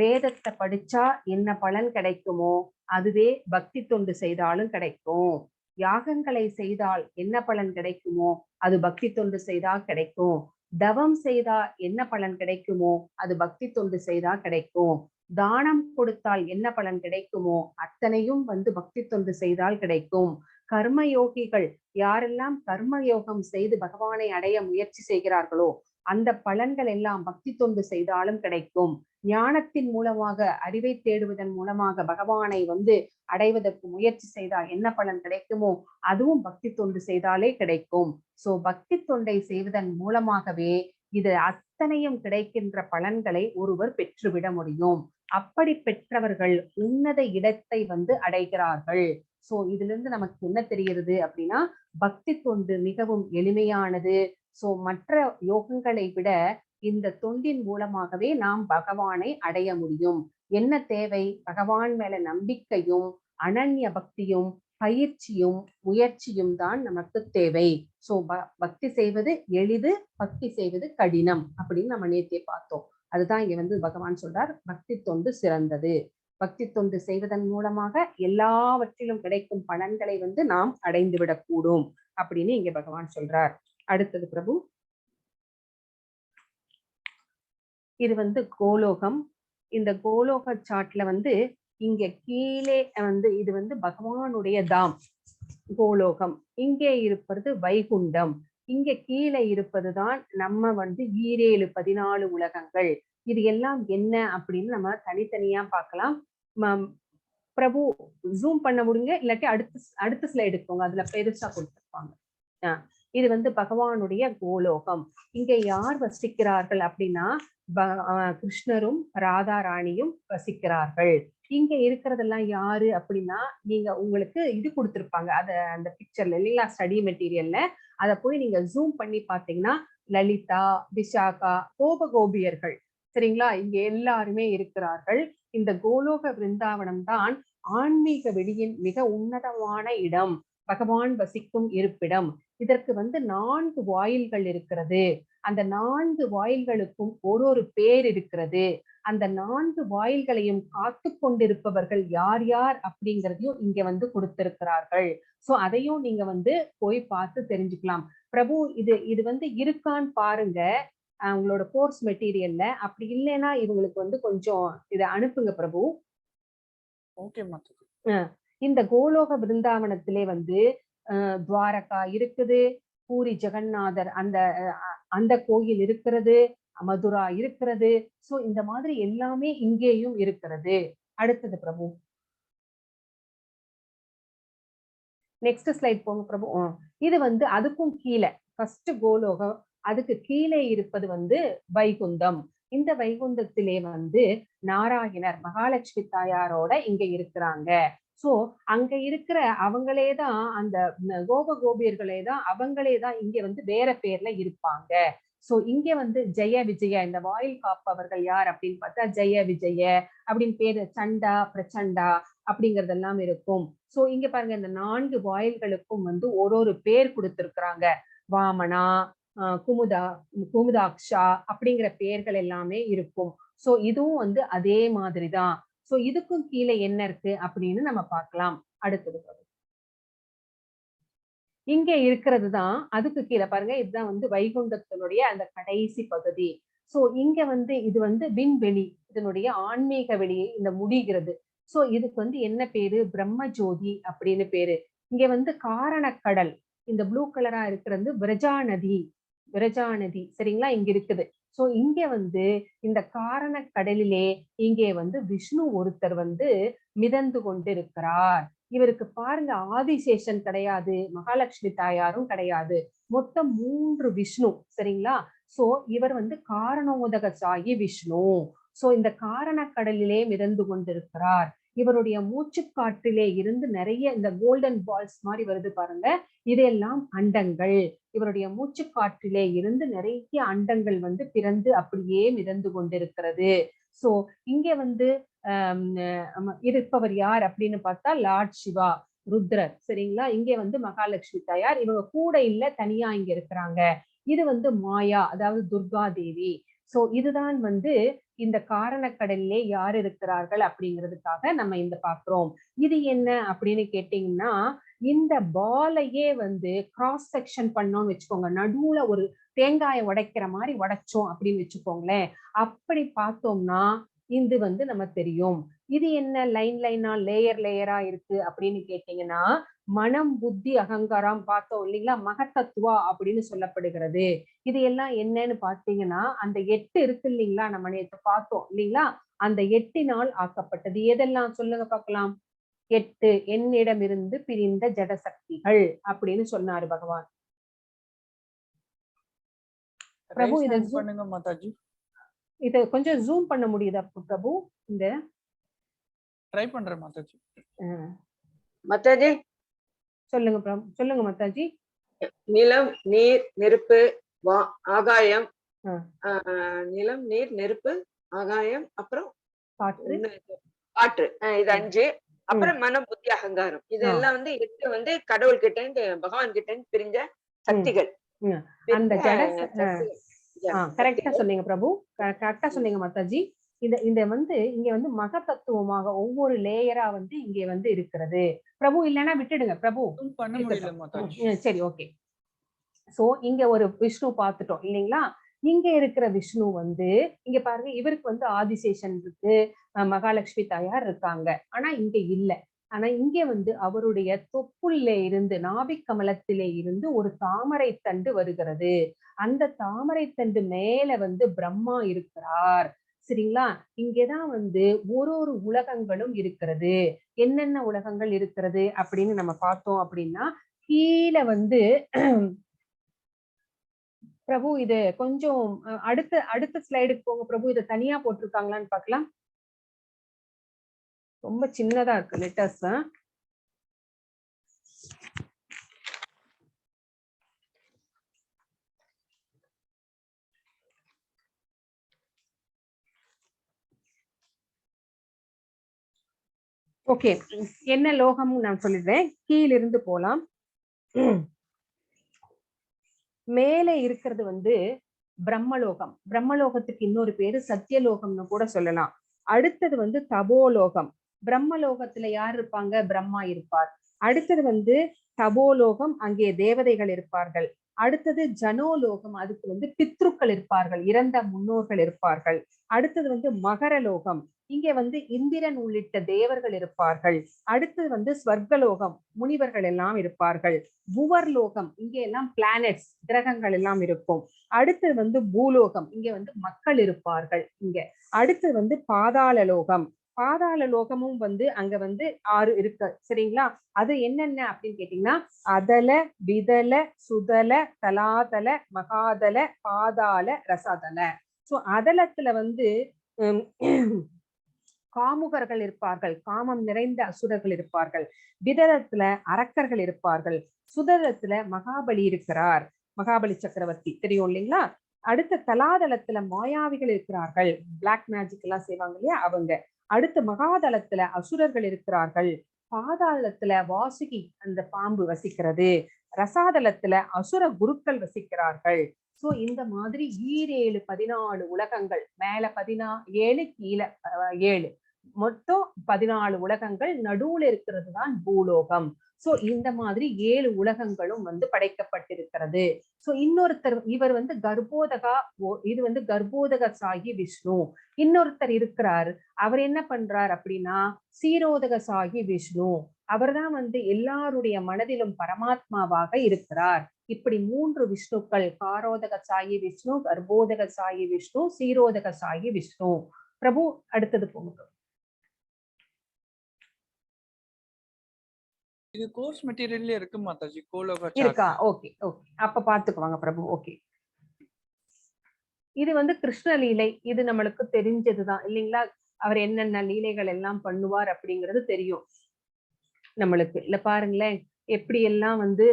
வேதத்தை படிச்சா என்ன பலன் கிடைக்குமோ அதுவே பக்தி தொண்டு செய்தாலும் கிடைக்கும். யாகங்களை செய்தால் என்ன பலன் கிடைக்குமோ அது பக்தி தொண்டு செய்தா கிடைக்கும். தவம் செய்தா என்ன பலன் கிடைக்குமோ அது பக்தி தொண்டு செய்தா கிடைக்கும். தானம் கொடுத்தால் என்ன பலன் கிடைக்குமோ அத்தனையும் பக்தி தொண்டு செய்தால் கிடைக்கும். கர்மயோகிகள் யாரெல்லாம் கர்மயோகம் செய்து பகவானை அடைய முயற்சி செய்கிறார்களோ அந்த பலன்கள் எல்லாம் பக்தி தொண்டு செய்தாலும் கிடைக்கும். ஞானத்தின் மூலமாக, அறிவை தேடுவதன் மூலமாக பகவானை அடைவதற்கு முயற்சி செய்தால் என்ன பலன் கிடைக்குமோ அதுவும் பக்தி தொண்டு செய்தாலே கிடைக்கும். சோ பக்தி தொண்டை செய்வதன் மூலமாகவே இது அத்தனையும் கிடைக்கின்ற பலன்களை ஒருவர் பெற்றுவிட முடியும். அப்படி பெற்றவர்கள் உன்னத இடத்தை அடைகிறார்கள். சோ இதுல இருந்து நமக்கு என்ன தெரிகிறது அப்படின்னா, பக்தி தொண்டு மிகவும் எளிமையானது. சோ மற்ற யோகங்களை விட இந்த தொண்டின் மூலமாகவே நாம் பகவானை அடைய முடியும். என்ன தேவை? பகவான் மேல நம்பிக்கையும் அனன்ய பக்தியும் பயிற்சியும் முயற்சியும் தான் நமக்கு தேவை. சோ பக்தி செய்வது எளிது, பக்தி செய்வது கடினம் அப்படின்னு நம்ம நேத்தே பார்த்தோம். அதுதான் இங்க பகவான் சொல்றார், பக்தி தொண்டு சிறந்தது. பக்தி தொண்டு செய்வதன் மூலமாக எல்லாவற்றிலும் கிடைக்கும் பலன்களை நாம் அடைந்து விடக்கூடும் அப்படின்னு இங்க பகவான் சொல்றார். அடுத்தது பிரபு, இது கோலோகம். இந்த கோலோக சாட்ல இங்க கீழே இது பகவானுடைய தாம் கோலோகம். இங்கே இருப்பது வைகுண்டம். இங்க கீழே இருப்பதுதான் நம்ம 14 உலகங்கள். இது எல்லாம் என்ன அப்படின்னு நம்ம தனித்தனியா பார்க்கலாம். பிரபு ஜூம் பண்ண முடியுங்க, இல்லாட்டி அடுத்த ஸ்லைடு எடுக்கோங்க, அதுல பெருசா கொடுத்திருப்பாங்க. இது பகவானுடைய கோலோகம். இங்க யார் வசிக்கிறார்கள் அப்படின்னா கிருஷ்ணரும் ராதா ராணியும் வசிக்கிறார்கள். இங்க இருக்கிறதெல்லாம் யாரு அப்படின்னா, நீங்க உங்களுக்கு இது கொடுத்திருப்பாங்க அந்த பிக்சர்ல இல்லைங்களா, ஸ்டடி மெட்டீரியல்ல. அதை போய் நீங்க ஜூம் பண்ணி பாத்தீங்கன்னா லலிதா, விஷாகா, கோபகோபியர்கள் சரிங்களா, இங்க எல்லாருமே இருக்கிறார்கள். இந்த கோலோக விருந்தாவனம் தான் ஆன்மீக வெளியின் மிக உன்னதமான இடம், பகவான் வசிக்கும் இருப்பிடம். இதற்கு 4 வாயில்கள் இருக்கிறது. அந்த 4 வாயில்களுக்கும் ஒரு பேர் இருக்கிறது. அந்த 4 வாயில்களையும் காத்து கொண்டிருப்பவர்கள் யார் யார் அப்படிங்கிறதையும் இங்க கொடுத்திருக்கிறார்கள். சோ அதையும் நீங்க போய் பார்த்து தெரிஞ்சுக்கலாம். பிரபு இது இருக்கான்னு பாருங்க உங்களோட கோர்ஸ் மெட்டீரியல்ல. அப்படி இல்லைன்னா இவங்களுக்கு கொஞ்சம் இதை அனுப்புங்க பிரபு. ஓகே. இந்த கோலோக பிருந்தாவனத்திலே துவாரகா இருக்குது, பூரி ஜெகநாதர் அந்த கோயில் இருக்கிறது, மதுரா இருக்கிறது. சோ இந்த மாதிரி எல்லாமே இங்கேயும் இருக்கிறது. அடுத்தது பிரபு, நெக்ஸ்ட் ஸ்லைட் போங்க பிரபு. இது அதுக்கும் கீழே ஃபர்ஸ்ட் கோலோகம், அதுக்கு கீழே இருப்பது வைகுந்தம். இந்த வைகுந்தத்திலே நாராயணர் மகாலட்சுமி தாயாரோட இங்க இருக்கிறாங்க. சோ அங்க இருக்கிற அவங்களேதான், அந்த கோபகோபியர்களேதான் அவங்களேதான் இங்க வேற பேர்ல இருப்பாங்க. சோ இங்க ஜெய விஜய, இந்த வாயில் காப்பவர்கள் யார் அப்படின்னு பார்த்தா ஜெய விஜய அப்படின்னு பேரு, சண்டா பிரச்சண்டா அப்படிங்கறதெல்லாம் இருக்கும். சோ இங்க பாருங்க, இந்த 4 வாயில்களுக்கும் ஒரு பேர் கொடுத்திருக்கிறாங்க. வாமனா, குமுதாக்ஷா அப்படிங்கிற பெயர்கள் எல்லாமே இருக்கும். சோ இதுவும் அதே மாதிரிதான். சோ இதுக்கும் கீழே என்ன இருக்கு அப்படின்னு நம்ம பார்க்கலாம். அடுத்தது இங்க இருக்கிறது தான் அதுக்கு கீழே பாருங்க, இதுதான் வைகுண்டத்தினுடைய அந்த கடைசி பகுதி. சோ இங்க இது விண்வெளி, இதனுடைய ஆன்மீக வெளியை இந்த முடிகிறது. சோ இதுக்கு என்ன பேரு? பிரம்ம ஜோதி அப்படின்னு பேரு. இங்க காரணக்கடல், இந்த ப்ளூ கலரா இருக்கிறது விரஜா நதி. விரஜா நதி சரிங்களா, இங்க இருக்குது. சோ இங்க இந்த காரண கடலிலே இங்கே விஷ்ணு ஒருத்தர் மிதந்து கொண்டிருக்கிறார். இவருக்கு பாருங்க ஆதிசேஷன் கிடையாது, மகாலட்சுமி தாயாரும் கிடையாது, மொத்தம் 3 விஷ்ணு. சரிங்களா? சோ இவர் வந்து காரணோதக சாயி விஷ்ணு. சோ இந்த காரணக்கடலிலே மிதந்து கொண்டிருக்கிறார். இவருடைய மூச்சுக்காற்றிலே இருந்து நிறைய இந்த கோல்டன் பால்ஸ் மாதிரி வருது பாருங்க, இதெல்லாம் அண்டங்கள். இவருடைய மூச்சுக்காற்றிலே இருந்து நிறைய அண்டங்கள் வந்து பிறந்து அப்படியே மிதந்து கொண்டிருக்கிறது. சோ இங்க வந்து இருப்பவர் யார் அப்படின்னு பார்த்தா லார்ட் சிவா, ருத்ரர். சரிங்களா? இங்க வந்து மகாலட்சுமி தாயார், இவங்க கூட இல்ல, தனியா இங்க இருக்கிறாங்க. இது வந்து மாயா, அதாவது துர்கா தேவி. சோ இதுதான் வந்து இந்த காரணக்கடலிலே யார் இருக்கிறார்கள் அப்படிங்கிறதுக்காக நம்ம இந்த பாக்குறோம். இது என்ன அப்படின்னு கேட்டீங்கன்னா, இந்த பாலையே வந்து கிராஸ் செக்ஷன் பண்ணோம்னு வச்சுக்கோங்க, நடுவுல ஒரு தேங்காயை உடைக்கிற மாதிரி உடைச்சோம் அப்படின்னு வச்சுக்கோங்களேன். அப்படி பார்த்தோம்னா இது வந்து நம்ம தெரியும். இது என்ன லைன் லைனா லேயர் லேயரா இருக்கு அப்படின்னு கேட்டீங்கன்னா, மனம் புத்தி அகங்காரம் பார்த்தோம் இல்லைங்களா, மகத்தத்துவா அப்படின்னு சொல்லப்படுகிறது. இது எல்லாம் என்னன்னு பாத்தீங்கன்னா, அந்த 8 இருக்கு இல்லைங்களா, நம்ம நேற்று பார்த்தோம் இல்லைங்களா, அந்த 8 ஆக்கப்பட்டது. எதெல்லாம் சொல்லுங்க பார்க்கலாம். 8 என்னிடமிருந்து பிரிந்த ஜடசக்திகள் அப்படின்னு சொன்னாரு பகவான். பிரபு இதை பண்ணுங்க மாதாஜி. இத கொஞ்சம் ஜூம் பண்ண முடியுதா பிரபு? இந்த ட்ரை பண்றேன் மாதாஜி. மாதாஜி சொல்லுங்க பிரபு, சொல்லுங்க மாதாஜி. நிலம், நீர், நெருப்பு, ஆகாயம், நிலம், நீர், நெருப்பு, ஆகாயம், அப்புறம் காற்று, காற்று, இது 5. அப்புறம் மனம், புத்தி, அகங்காரம். இதெல்லாம் வந்து 8 வந்து கடவுள் கிட்ட இருந்து பகவான் கிட்ட இருந்து பிரிஞ்ச சக்திகள். அந்த கரெக்டா சொன்னீங்க பிரபு, கரெக்டா சொன்னீங்க மாதாஜி. இந்த வந்து இங்க வந்து மக தத்துவமாக ஒவ்வொரு லேயரா வந்து இங்க வந்து இருக்கிறது. பிரபு இல்லைன்னா விட்டுடுங்க பிரபு. பண்ண முடியல மாதாஜி. சரி, ஓகே. சோ இங்க ஒரு விஷ்ணு பார்த்துட்டோம் இல்லைங்களா. இங்க இருக்கிற விஷ்ணு வந்து இங்க பாருங்க, இவருக்கு வந்து ஆதிசேஷன் இருக்கு, மகாலட்சுமி தாயார் இருக்காங்க. ஆனா இங்க இல்ல. ஆனா இங்க வந்து அவருடைய தொப்புள்ள இருந்து, நாபிக் கமலத்திலே இருந்து ஒரு தாமரை தண்டு வருகிறது. அந்த தாமரை தண்டு மேல வந்து பிரம்மா இருக்கிறார். சரிங்களா? இங்கதான் வந்து ஒரு உலகங்களும் இருக்கிறது. என்னென்ன உலகங்கள் இருக்கிறது அப்படின்னு நம்ம பார்த்தோம் அப்படின்னா, கீழே வந்து பிரபு இது கொஞ்சம் அடுத்த ஸ்லைடுக்கு போங்க பிரபு. இதை தனியா போட்டிருக்காங்களான்னு பார்க்கலாம். ரொம்ப சின்னதா இருக்கு லெட்டர்ஸ். ஓகே, என்ன லோகம் நான் சொல்லிடுறேன். கீழிருந்து போலாம். மேலே இருக்கிறது வந்து பிரம்மலோகம். பிரம்மலோகத்துக்கு இன்னொரு பேரு சத்தியலோகம்னு கூட சொல்லலாம். அடுத்தது வந்து தபோலோகம். பிரம்மலோகத்துல யார் இருப்பாங்க? பிரம்மா இருப்பார். அடுத்தது வந்து தபோலோகம், அங்கே தேவதைகள் இருப்பார்கள். அடுத்தது ஜனோலோகம், அதுக்கு வந்து பித்ருக்கள் இருப்பார்கள், இறந்த முன்னோர்கள் இருப்பார்கள். அடுத்தது வந்து மகரலோகம், இங்கே வந்து இந்திரன் உள்ளிட்ட தேவர்கள் இருப்பார்கள். அடுத்தது வந்து ஸ்வர்கலோகம், முனிவர்கள் எல்லாம் இருப்பார்கள். புவர்லோகம், இங்கே எல்லாம் பிளானட்ஸ், கிரகங்கள் எல்லாம் இருக்கும். அடுத்தது வந்து பூலோகம், இங்க வந்து மக்கள் இருப்பார்கள் இங்க. அடுத்தது வந்து பாதாள லோகம். பாதாள லோகமும் வந்து அங்க வந்து 6 இருக்கு. சரிங்களா? அது என்னென்ன அப்படின்னு கேட்டீங்கன்னா, அதல, விதல, சுதல, தலாதல, மகாதல, பாதாள, ரசதல. சோ அதலத்துல வந்து காமுகர்கள் இருப்பார்கள், காமம் நிறைந்த அசுரர்கள் இருப்பார்கள். விதலத்துல அரக்கர்கள் இருப்பார்கள். சுதலத்துல மகாபலி இருக்கிறார், மகாபலி சக்கரவர்த்தி தெரியும் இல்லைங்களா. அடுத்த தலாதளத்துல மாயாவிகள் இருக்கிறார்கள், பிளாக் மேஜிக் எல்லாம் செய்வாங்க இல்லையா அவங்க. அடுத்த மகாதளத்துல அசுரர்கள் இருக்கிறார்கள். பாதாளத்துல வாசுகி, அந்த பாம்பு வசிக்கிறது. ரசாதலத்துல அசுர குருக்கள் வசிக்கிறார்கள். சோ இந்த மாதிரி 14 உலகங்கள், மேல 17, கீழே 7, மொத்தம் 14 உலகங்கள். நடுவுல இருக்கிறது தான் பூலோகம். சோ இந்த மாதிரி 7 உலகங்களும் வந்து படைக்கப்பட்டிருக்கிறது. சோ இன்னொருத்தர், இவர் வந்து கர்ப்போதகா, இது வந்து கர்ப்போதக சாகி விஷ்ணு. இன்னொருத்தர் இருக்கிறார், அவர் என்ன பண்றார் அப்படின்னா சீரோதக சாகி விஷ்ணு. அவர்தான் வந்து எல்லாருடைய மனதிலும் பரமாத்மாவாக இருக்கிறார். இப்படி 3 விஷ்ணுக்கள், காரோதக சாயி விஷ்ணு, கர்ப்போதக சாயி விஷ்ணு, சீரோதக சாயி விஷ்ணு. பிரபு அடுத்தது போங்க. இது கோர்ஸ் மெட்டீரியல்ல இருக்கு மாதாஜி, கோலோகா இருக்கா? ஓகே ஓகே, அப்ப பாத்துக்குவாங்க பிரபு. ஓகே, இது வந்து கிருஷ்ண லீலை, இது நம்மளுக்கு தெரிஞ்சதுதான் இல்லைங்களா? அவர் என்னென்ன லீலைகள் எல்லாம் பண்ணுவார் அப்படிங்கிறது தெரியும் நம்மளுக்கு. இல்ல பாருங்களேன், எப்படி எல்லாம் வந்து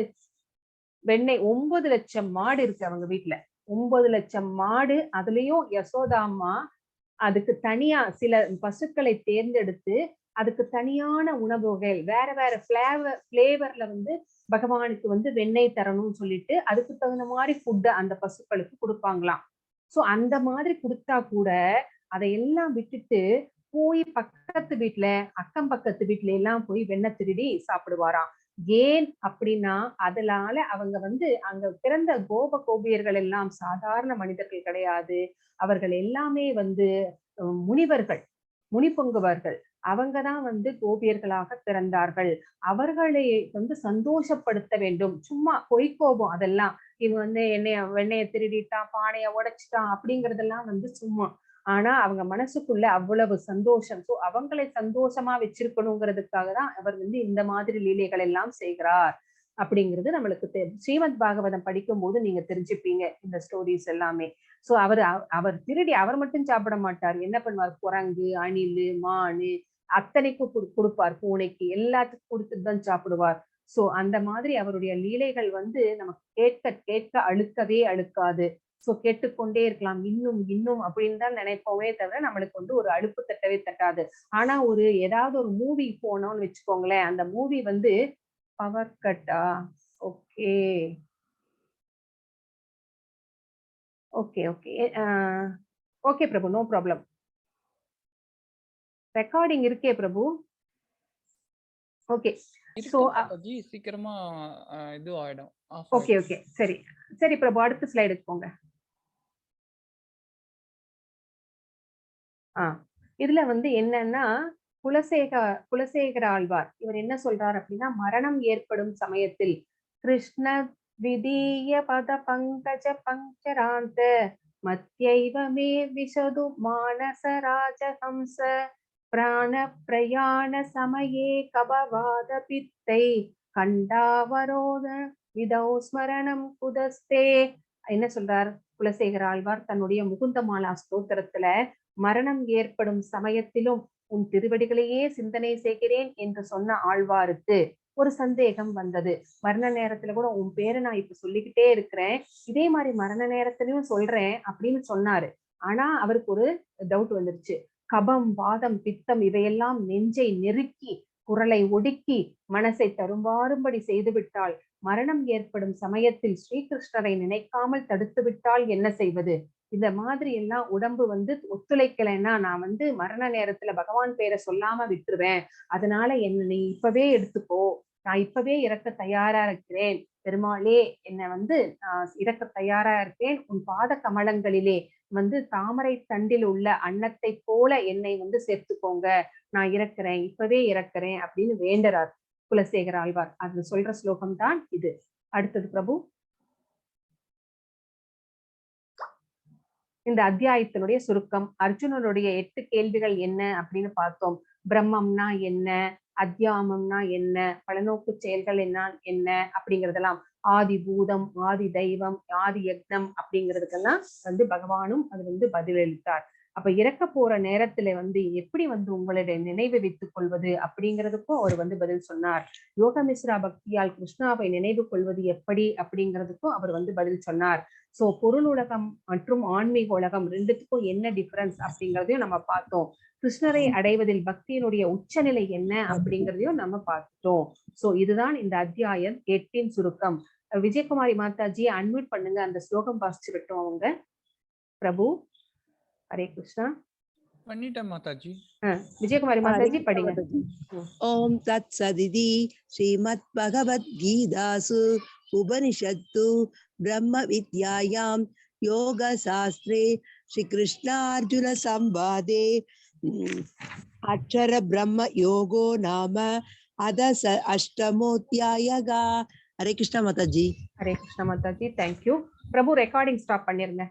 வெண்ணெய் 9 லட்சம் மாடு இருக்கு அவங்க வீட்டுல. 9 லட்சம் மாடு, அதுலயும் யசோதா அம்மா அதுக்கு தனியா சில பசுக்களை தேர்ந்தெடுத்து அதுக்கு தனியான உணவு வகைகள் வேற வேற பிளேவர்ல வந்து பகவானுக்கு வந்து வெண்ணெய் தரணும்னு சொல்லிட்டு அதுக்கு தகுந்த மாதிரி ஃபுட் அந்த பசுக்களுக்கு கொடுப்பாங்களாம். சோ அந்த மாதிரி கொடுத்தா கூட அதையெல்லாம் விட்டுட்டு போய் பக்கத்து வீட்டுல அக்கம் பக்கத்து வீட்டுல எல்லாம் போய் வெண்ணெய் திருடி சாப்பிடுவாராம். ஏன் அப்படின்னா அதனால அவங்க வந்து அங்க பிறந்த கோபியர்கள் எல்லாம் சாதாரண மனிதர்கள் கிடையாது. அவர்கள் எல்லாமே வந்து முனிவர்கள், முனிபொங்குவர்கள். அவங்கதான் வந்து கோபியர்களாக பிறந்தார்கள். அவர்களை வந்து சந்தோஷப்படுத்த வேண்டும். சும்மா பொய்க்கோபம் அதெல்லாம். இவன் வந்து வெண்ணைய திருடிட்டான், பானைய உடைச்சிட்டான் அப்படிங்கறதெல்லாம் வந்து சும்மா. ஆனா அவங்க மனசுக்குள்ள அவ்வளவு சந்தோஷம். சோ அவங்களை சந்தோஷமா வச்சிருக்கணுங்கிறதுக்காக தான் அவர் வந்து இந்த மாதிரி லீலைகள் எல்லாம் செய்கிறார் அப்படிங்கிறது நம்மளுக்கு தெரியும். ஸ்ரீமத் பாகவதம் படிக்கும் போது நீங்க தெரிஞ்சுப்பீங்க இந்த ஸ்டோரிஸ் எல்லாமே. சோ அவர் திருடி அவர் மட்டும் சாப்பிட மாட்டார். என்ன பண்ணுவார்? குரங்கு, அணிலு, மானு அத்தனைக்கும் கொடுப்பார். பூனைக்கு எல்லாத்துக்கும் கொடுத்துட்டு தான் சாப்பிடுவார். சோ அந்த மாதிரி அவருடைய லீலைகள் வந்து நமக்கு கேட்க கேட்க அழுக்கவே அழுக்காது. சோ கேட்டுக்கொண்டே இருக்கலாம், இன்னும் இன்னும் அப்படின்னு தான் நினைப்போமே தவிர நம்மளுக்கு வந்து ஒரு அலுப்பு தட்டவே தட்டாது. ஆனா ஏதாவது ஒரு மூவி போனோம்னு வச்சுக்கோங்களேன், அந்த மூவி வந்து பவர் கட்டா? ஓகே ஓகே ஓகே ஓகே பிரபு, நோ ப்ராப்ளம். ரெக்கார்டிங் இருக்கே பிரபு. ஓகே சோ மாதாஜி, சீக்கிரமா இது ஆயிடும். ஓகே ஓகே சரி சரி பிரபு, அடுத்த ஸ்லைடுக்கு போங்க. இதுல வந்து என்னன்னா குலசேகர ஆழ்வார் இவர் என்ன சொல்றார் அப்படின்னா, மரணம் ஏற்படும் சமயத்தில் கிருஷ்ண விதீய பத பங்கஜ பங்கராந்த மத்யைவமே விசது மானச ராஜஹம்ச பிராண பிரயாண சமயே கபவாத பித்தை கண்டாவரோத விதௌ ஸ்மரணம் குதஸ்தே. என்ன சொல்றார் குலசேகர ஆழ்வார் தன்னுடைய முகுந்தமாலா ஸ்தோத்திரத்துல, மரணம் ஏற்படும் சமயத்திலும் உன் திருவடிகளையே சிந்தனை செய்கிறேன் என்று சொன்ன ஆழ்வாருக்கு ஒரு சந்தேகம் வந்தது. மரண நேரத்துல கூட உன் பேரை நான் இப்ப சொல்லிக்கிட்டே இருக்கிறேன், இதே மாதிரி மரண நேரத்திலையும் சொல்றேன் அப்படின்னு சொன்னாரு. ஆனா அவருக்கு ஒரு டவுட் வந்துருச்சு. கபம், வாதம், பித்தம் இவையெல்லாம் நெஞ்சை நெருக்கி குரலை ஒடுக்கி மனசை தரும்பாறும்படி செய்து விட்டால், மரணம் ஏற்படும் சமயத்தில் ஸ்ரீகிருஷ்ணரை நினைக்காமல் தடுத்து விட்டால் என்ன செய்வது? இந்த மாதிரி எல்லாம் உடம்பு வந்து ஒத்துழைக்கலைன்னா நான் வந்து மரண நேரத்துல பகவான் பேரை சொல்லாம விட்டுருவேன். அதனால என்ன நீ இப்பவே எடுத்துக்கோ, நான் இப்பவே இறக்க தயாரா இருக்கிறேன். பெருமாளே, என்னை வந்து இறக்க தயாரா இருக்கேன். உன் பாத கமலங்களிலே வந்து தாமரை தண்டில் உள்ள அன்னத்தை போல என்னை வந்து சேர்த்துக்கோங்க, நான் இறக்குறேன், இப்பவே இறக்குறேன் அப்படின்னு வேண்டறார் குலசேகர ஆழ்வார். அது சொல்ற ஸ்லோகம் தான் இது. அடுத்தது பிரபு. இந்த அத்தியாயத்தினுடைய சுருக்கம். அர்ஜுனனுடைய 8 கேள்விகள் என்ன அப்படின்னு பார்த்தோம். பிரம்மம்னா என்ன, அத்தியாமம்னா என்ன, பலநோக்கு செயல்கள் என்ன அப்படிங்கறதெல்லாம், ஆதி பூதம், ஆதி தெய்வம், ஆதி யக்னம் அப்படிங்கிறதுக்கெல்லாம் வந்து பகவானும் அது வந்து பதிலளித்தார். அப்ப இறக்க போற நேரத்துல வந்து எப்படி வந்து உங்களுடைய நினைவு வைத்துக் கொள்வது அப்படிங்கிறதுக்கும் அவர் வந்து பதில் சொன்னார். யோகமிஸ்ரா பக்தியால் கிருஷ்ணாவை நினைவு கொள்வது எப்படி அப்படிங்கிறதுக்கும் அவர் வந்து பதில் சொன்னார். சோ பொருள் உலகம் மற்றும் ஆன்மீக உலகம் ரெண்டுத்துக்கும் என்ன டிஃபரன்ஸ் அப்படிங்கிறதையும் நம்ம பார்த்தோம். கிருஷ்ணரை அடைவதில் பக்தியினுடைய உச்சநிலை என்ன அப்படிங்கிறதையும் நம்ம பார்த்துட்டோம். சோ இதுதான் இந்த அத்தியாயம் 8 சுருக்கம். விஜயகுமாரி மாதாஜி அன்மியூட் பண்ணுங்க, அந்த ஸ்லோகம் வாசிச்சு விட்டோம் அவங்க. பிரபு, ஹரே கிருஷ்ணா. பண்ணிட்டேன் மாதாஜி. விஜயகுமாரி மாதாஜி படிங்க. ஓம் தத் சதிதி ஸ்ரீமத் பகவத்கீதாசு உபனிஷத்து பிரம்ம வித்யாயாம் யோக சாஸ்திரே ஸ்ரீ கிருஷ்ணார்ஜுன சம்வாதே அக்ஷர பிரம்ம யோகோ நாம அஷ்டமோத்யாயகா. ஹரே கிருஷ்ணா மாதாஜி. ஹரே கிருஷ்ணா மாதாஜி, தேங்க்யூ. பிரபு ரெக்கார்டிங் ஸ்டாப் பண்ணிருங்க.